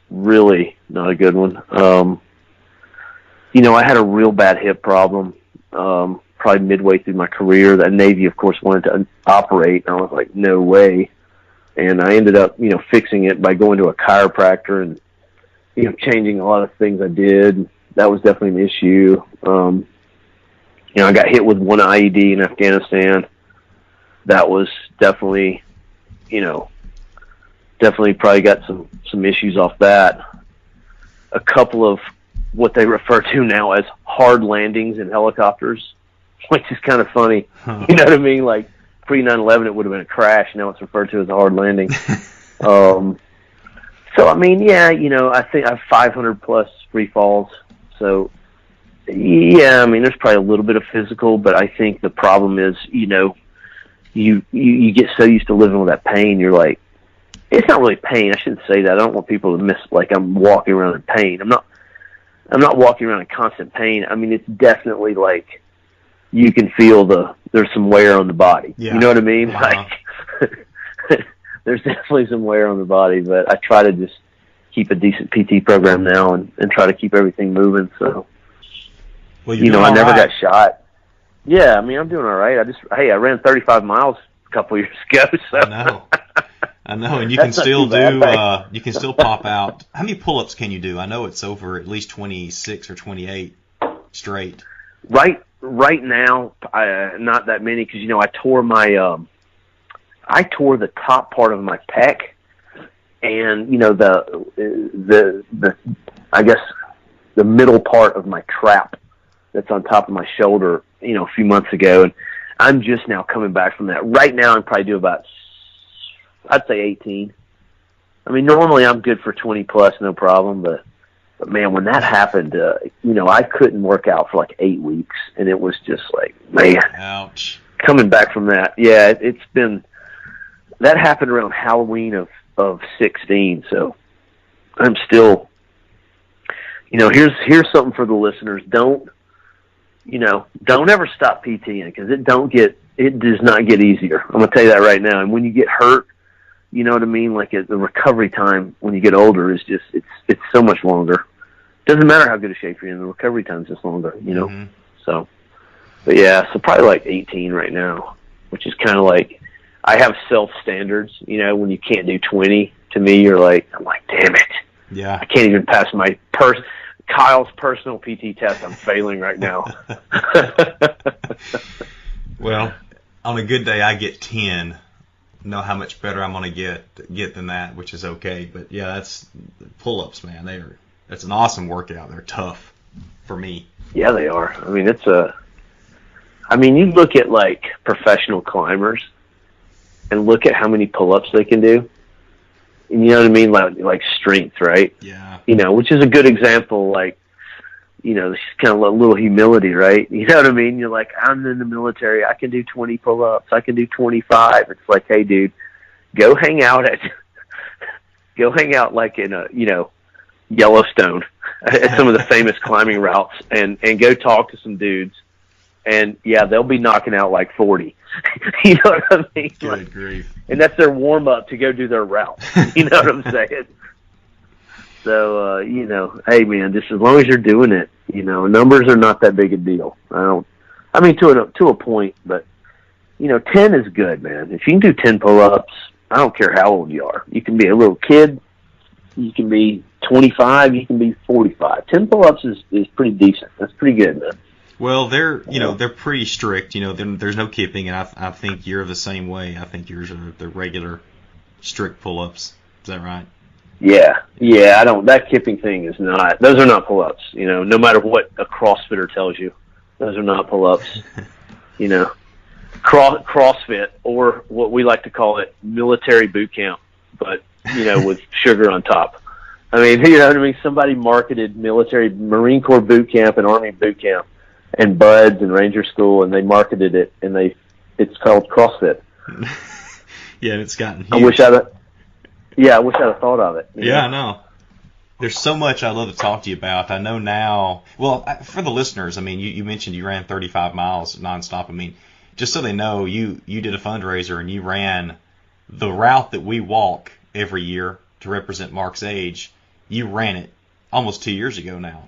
really not a good one. You know, I had a real bad hip problem. Probably midway through my career. The Navy, of course, wanted to operate, and I was like, no way. And I ended up, you know, fixing it by going to a chiropractor and, you know, changing a lot of things I did. That was definitely an issue. You know, I got hit with one IED in Afghanistan. That was definitely, you know, probably got some issues off that. A couple of what they refer to now as hard landings in helicopters, which is kind of funny. Huh. You know what I mean? Like pre 9/11, it would have been a crash. Now it's referred to as a hard landing. So I mean, yeah, you know, I think I have 500 plus free falls. So yeah, I mean, there's probably a little bit of physical, but I think the problem is, you know, you get so used to living with that pain. You're like, it's not really pain. I shouldn't say that. I don't want people to miss like I'm walking around in pain. I'm not walking around in constant pain. I mean, it's definitely like you can feel there's some wear on the body. Yeah. You know what I mean? Like there's definitely some wear on the body, but I try to just keep a decent PT program now and try to keep everything moving. So, well, you know, I never got shot. Yeah, I mean, I'm doing all right. I ran 35 miles a couple years ago. So. I know, and you can still you can still pop out. How many pull-ups can you do? I know it's over at least 26 or 28 straight. Right now, not that many because, you know, I tore the top part of my pec and, you know, the I guess the middle part of my trap that's on top of my shoulder, you know, a few months ago, and I'm just now coming back from that. Right now, I'm probably doing about, I'd say 18. I mean, normally I'm good for 20 plus, no problem, but man, when that happened, I couldn't work out for like 8 weeks, and it was just like, man. Ouch. Coming back from that, yeah, that happened around Halloween of 16, so I'm still, here's something for the listeners. Don't ever stop PTing, because it does not get easier. I'm going to tell you that right now. And when you get hurt, you know what I mean? Like the recovery time when you get older is just, it's so much longer. Doesn't matter how good a shape you're in, the recovery time is just longer, Mm-hmm. So, but yeah, so probably like 18 right now, which is kind of like, I have self standards, when you can't do 20, to me, I'm like, damn it. Yeah. I can't even pass my Kyle's personal PT test. I'm failing right now. Well, on a good day, I get 10. Know how much better I'm going to get than that, which is okay. But yeah, that's pull-ups, man. That's an awesome workout. They're tough for me. Yeah, they are. I mean, you look at like professional climbers and look at how many pull-ups they can do. And you know what I mean? Like strength, right? Yeah. Which is a good example, like, it's kind of a little humility, right? You know what I mean? You're like, I'm in the military. I can do 20 pull-ups. I can do 25. It's like, hey, dude, go hang out like in Yellowstone at some of the famous climbing routes and go talk to some dudes. And yeah, they'll be knocking out like 40. You know what I mean? Good grief. And that's their warm up to go do their route. You know what I'm saying? So, hey man, just as long as you're doing it, numbers are not that big a deal. To a point, but 10 is good, man. If you can do 10 pull-ups, I don't care how old you are. You can be a little kid, you can be 25, you can be 45. 10 pull-ups is pretty decent. That's pretty good, man. Well, they're pretty strict. There's no kipping, and I think you're the same way. I think yours are the regular strict pull-ups. Is that right? Yeah. That kipping thing is not. Those are not pull-ups. No matter what a CrossFitter tells you, those are not pull-ups. CrossFit, or what we like to call it, military boot camp, but with sugar on top. I mean, you know what I mean? Somebody marketed Marine Corps boot camp and Army boot camp and BUD/S and Ranger School, and they marketed it, and it's called CrossFit. Yeah, and it's gotten huge. I wish I'd have thought of it. Yeah, I know. There's so much I'd love to talk to you about. I know now, well, for the listeners, I mean, you mentioned you ran 35 miles nonstop. I mean, just so they know, you did a fundraiser and you ran the route that we walk every year to represent Mark's age. You ran it almost 2 years ago now.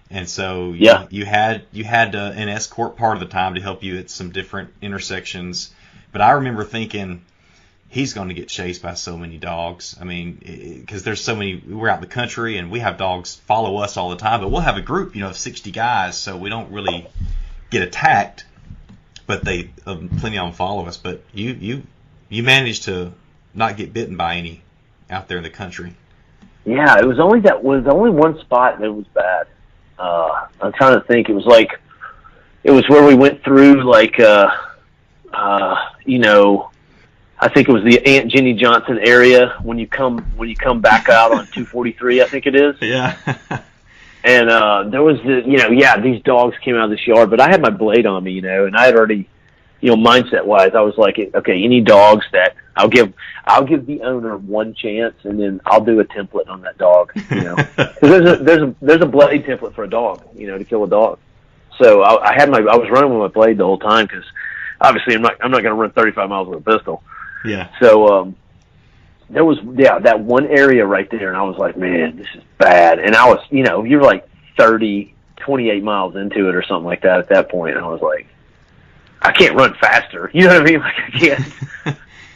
And so you had an escort part of the time to help you at some different intersections. But I remember thinking, he's going to get chased by so many dogs. I mean, because there's so many. We're out in the country and we have dogs follow us all the time. But we'll have a group, of 60 guys, so we don't really get attacked. But they plenty of them follow us. But you managed to not get bitten by any out there in the country. Yeah, it was only one spot that was bad. I'm trying to think. It was where we went through I think it was the Aunt Jenny Johnson area when you come back out on 243, I think it is. Yeah. And there was these dogs came out of this yard, but I had my blade on me, and I had already, mindset wise, I was like, okay, any dogs that I'll give the owner one chance, and then I'll do a template on that dog, Because there's a blade template for a dog, to kill a dog. So I was running with my blade the whole time because obviously I'm not going to run 35 miles with a pistol. Yeah. So there was that one area right there, and I was like, man, this is bad. And I was, you're like 28 miles into it or something like that at that point, and I was like, I can't run faster. You know what I mean? Like I can't.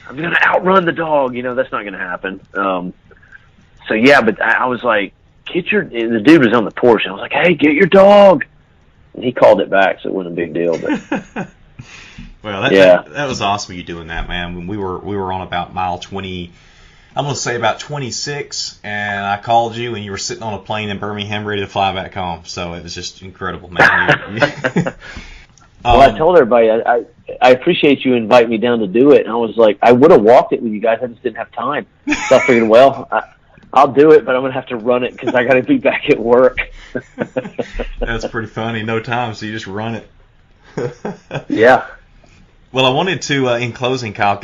I'm going to outrun the dog. That's not going to happen. So yeah, but I was like, and the dude was on the porch, and I was like, hey, get your dog. And he called it back, so it wasn't a big deal. But well, that was awesome you doing that, man. When we were on about mile 20, I'm going to say about 26, and I called you, and you were sitting on a plane in Birmingham ready to fly back home. So it was just incredible, man. Well, I told everybody, I appreciate you inviting me down to do it. And I was like, I would have walked it with you guys. I just didn't have time. So I figured, well, I'll do it, but I'm gonna have to run it because I got to be back at work. That's pretty funny. No time, so you just run it. Yeah. Well, I wanted to, in closing, Kyle,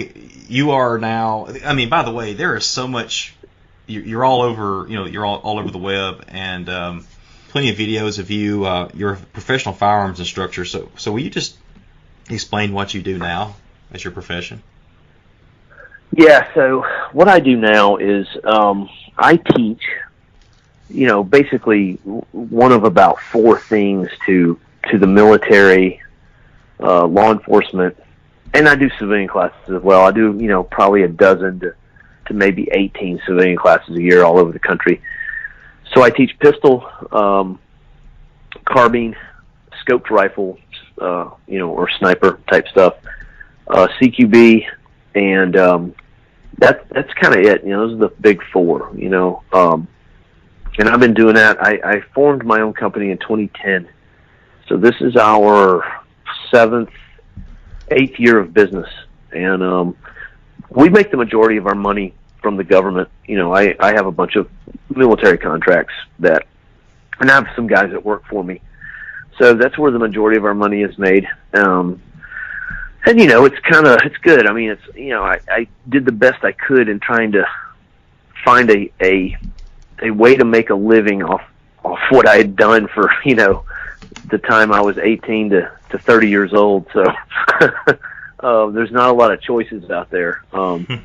you are now, I mean, by the way, there is so much, you're all over, you're all over the web, and plenty of videos of you. You're a professional firearms instructor, so will you just explain what you do now as your profession? Yeah, so what I do now is I teach, basically one of about 4 things to the military, law enforcement, and I do civilian classes as well. I do, probably a dozen to maybe 18 civilian classes a year all over the country. So I teach pistol, carbine, scoped rifle, or sniper type stuff, CQB, and that's kind of it. Those are the big 4. And I've been doing that. I formed my own company in 2010, so this is our 7th, 8th year of business, and we make the majority of our money from the government. I have a bunch of military contracts and I have some guys that work for me, so that's where the majority of our money is made. And it's good. I mean, I did the best I could in trying to find a way to make a living off what I had done for, the time I was 18 to 30 years old. So, there's not a lot of choices out there. And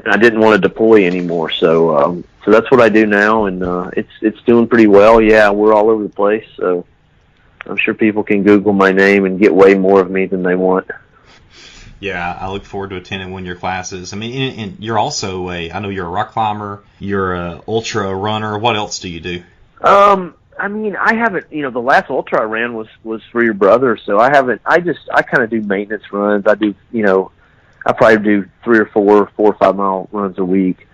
I didn't want to deploy anymore. So that's what I do now. And, it's doing pretty well. Yeah. We're all over the place. So I'm sure people can Google my name and get way more of me than they want. Yeah, I look forward to attending one of your classes. I mean, and you're also I know you're a rock climber, you're a ultra runner. What else do you do? I mean, I haven't, the last ultra I ran was for your brother, so I haven't, I kind of do maintenance runs. I do, I probably do 3 or 4 or 5 mile runs a week.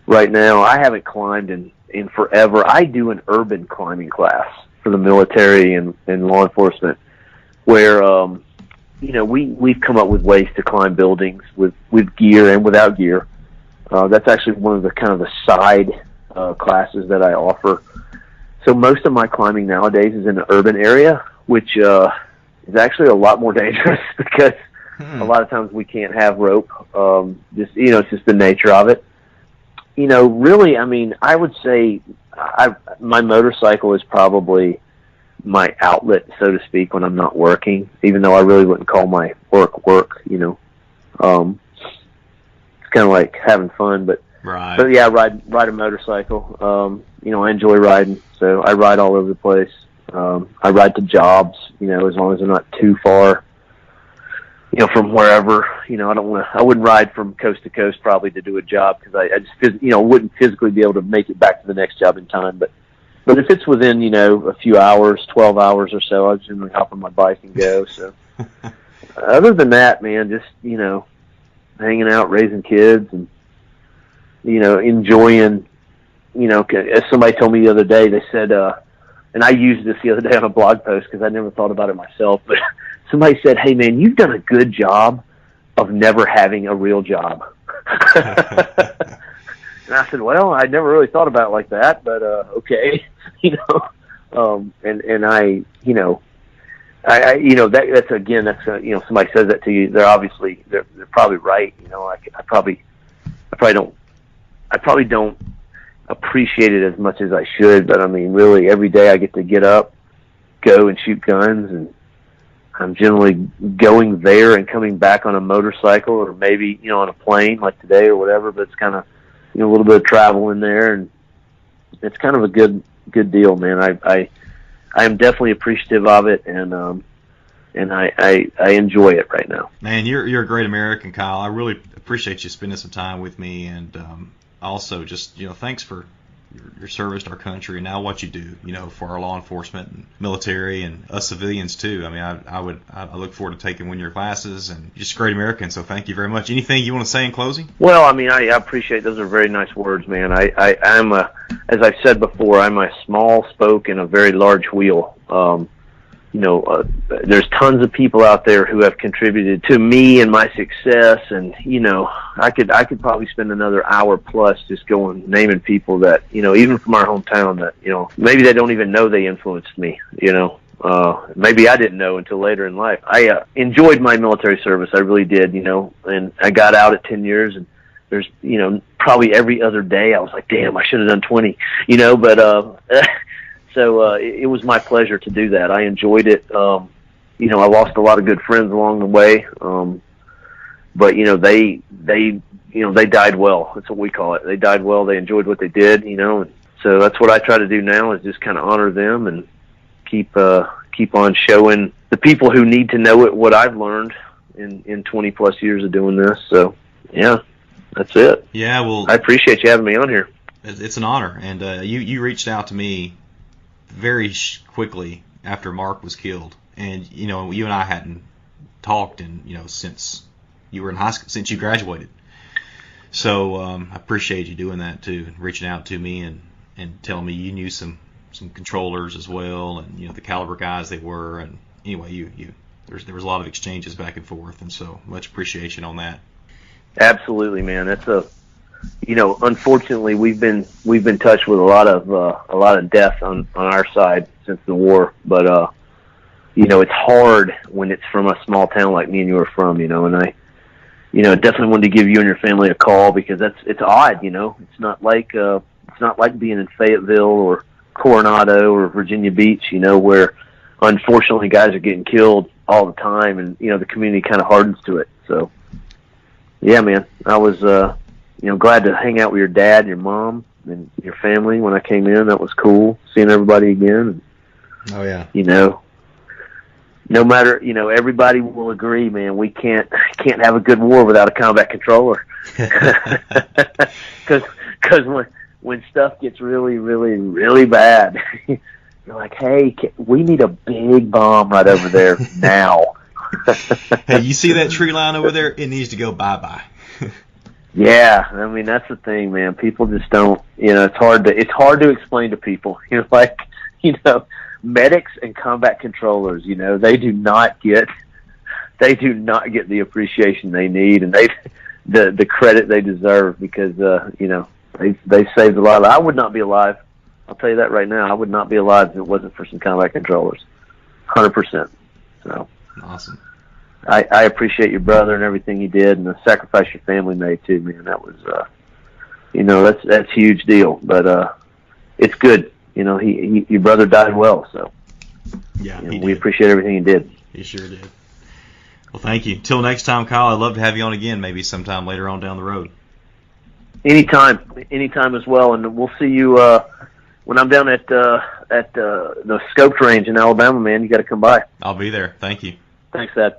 Right now, I haven't climbed in forever. I do an urban climbing class for the military and law enforcement where, we've come up with ways to climb buildings with gear and without gear. That's actually one of the kind of the side classes that I offer. So most of my climbing nowadays is in an urban area, which is actually a lot more dangerous because a lot of times we can't have rope. It's just the nature of it. Really, I mean, I would say my motorcycle is probably my outlet, so to speak, when I'm not working, even though I really wouldn't call my work. It's kind of like having fun, but yeah, ride a motorcycle. I enjoy riding, so I ride all over the place. I ride to jobs, as long as they're not too far, from wherever. I wouldn't ride from coast to coast probably to do a job because I just, wouldn't physically be able to make it back to the next job in time. But if it's within, a few hours, 12 hours or so, I generally hop on my bike and go. So other than that, man, just, hanging out, raising kids, and, enjoying, as somebody told me the other day, they said, and I used this the other day on a blog post because I never thought about it myself, but somebody said, "Hey man, you've done a good job of never having a real job." And I said, "Well, I never really thought about it like that, but okay." And I that's again, somebody says that to you, they're probably right. I probably don't appreciate it as much as I should, but I mean, really, every day I get to get up, go and shoot guns, and I'm generally going there and coming back on a motorcycle or maybe, on a plane like today or whatever, but it's kind of, a little bit of travel in there, and it's kind of a good deal, man. I am definitely appreciative of it, and I enjoy it right now. Man, you're a great American, Kyle. I really appreciate you spending some time with me, and also just, thanks for your service to our country and now what you do, for our law enforcement and military and us civilians too. I mean, I look forward to taking one of your classes, and you're just a great American. So thank you very much. Anything you want to say in closing? Well, I mean, I appreciate, those are very nice words, man. I'm as I've said before, I'm a small spoke in a very large wheel. there's tons of people out there who have contributed to me and my success, and I could probably spend another hour plus just going naming people that even from our hometown that maybe they don't even know they influenced me. Maybe I didn't know until later in life. I enjoyed my military service, I really did. And I got out at 10 years, and there's probably every other day I was like, damn, I should have done 20. But So it was my pleasure to do that. I enjoyed it. I lost a lot of good friends along the way. But they died well. That's what we call it. They died well. They enjoyed what they did. And so that's what I try to do now, is just kind of honor them and keep on showing the people who need to know it what I've learned in 20 plus years of doing this. So yeah, that's it. Yeah, well, I appreciate you having me on here. It's an honor, and you reached out to me very quickly after Mark was killed, and you and I hadn't talked since you were in high school, since you graduated. So I appreciate you doing that too, reaching out to me and telling me you knew some controllers as well, and the caliber guys they were, and anyway, there was a lot of exchanges back and forth, and so much appreciation on that. Absolutely, man. That's unfortunately we've been touched with a lot of death on our side since the war, but it's hard when it's from a small town like me and you are from, and I definitely wanted to give you and your family a call, because it's odd, it's not like being in Fayetteville or Coronado or Virginia Beach, where unfortunately guys are getting killed all the time, and the community kind of hardens to it. So yeah, man, I was glad to hang out with your dad and your mom and your family when I came in. That was cool, seeing everybody again. Oh yeah. No matter, everybody will agree, man, we can't have a good war without a combat controller. Because when stuff gets really, really, really bad, you're like, hey, we need a big bomb right over there now. Hey, you see that tree line over there? It needs to go bye-bye. Yeah, I mean, that's the thing, man. People just don't, it's hard to explain to people. Medics and combat controllers, they do not get the appreciation they need, and the credit they deserve, because they saved a lot. I would not be alive. I'll tell you that right now. I would not be alive if it wasn't for some combat controllers. 100%. So awesome. I appreciate your brother and everything he did, and the sacrifice your family made too, man. That was that's a huge deal. But it's good. Your brother died well, so yeah, we appreciate everything he did. He sure did. Well, thank you. Till next time, Kyle. I'd love to have you on again, maybe sometime later on down the road. Anytime as well, and we'll see you when I'm down at the Scoped range in Alabama, man. You got to come by. I'll be there. Thank you. Thanks, Dad.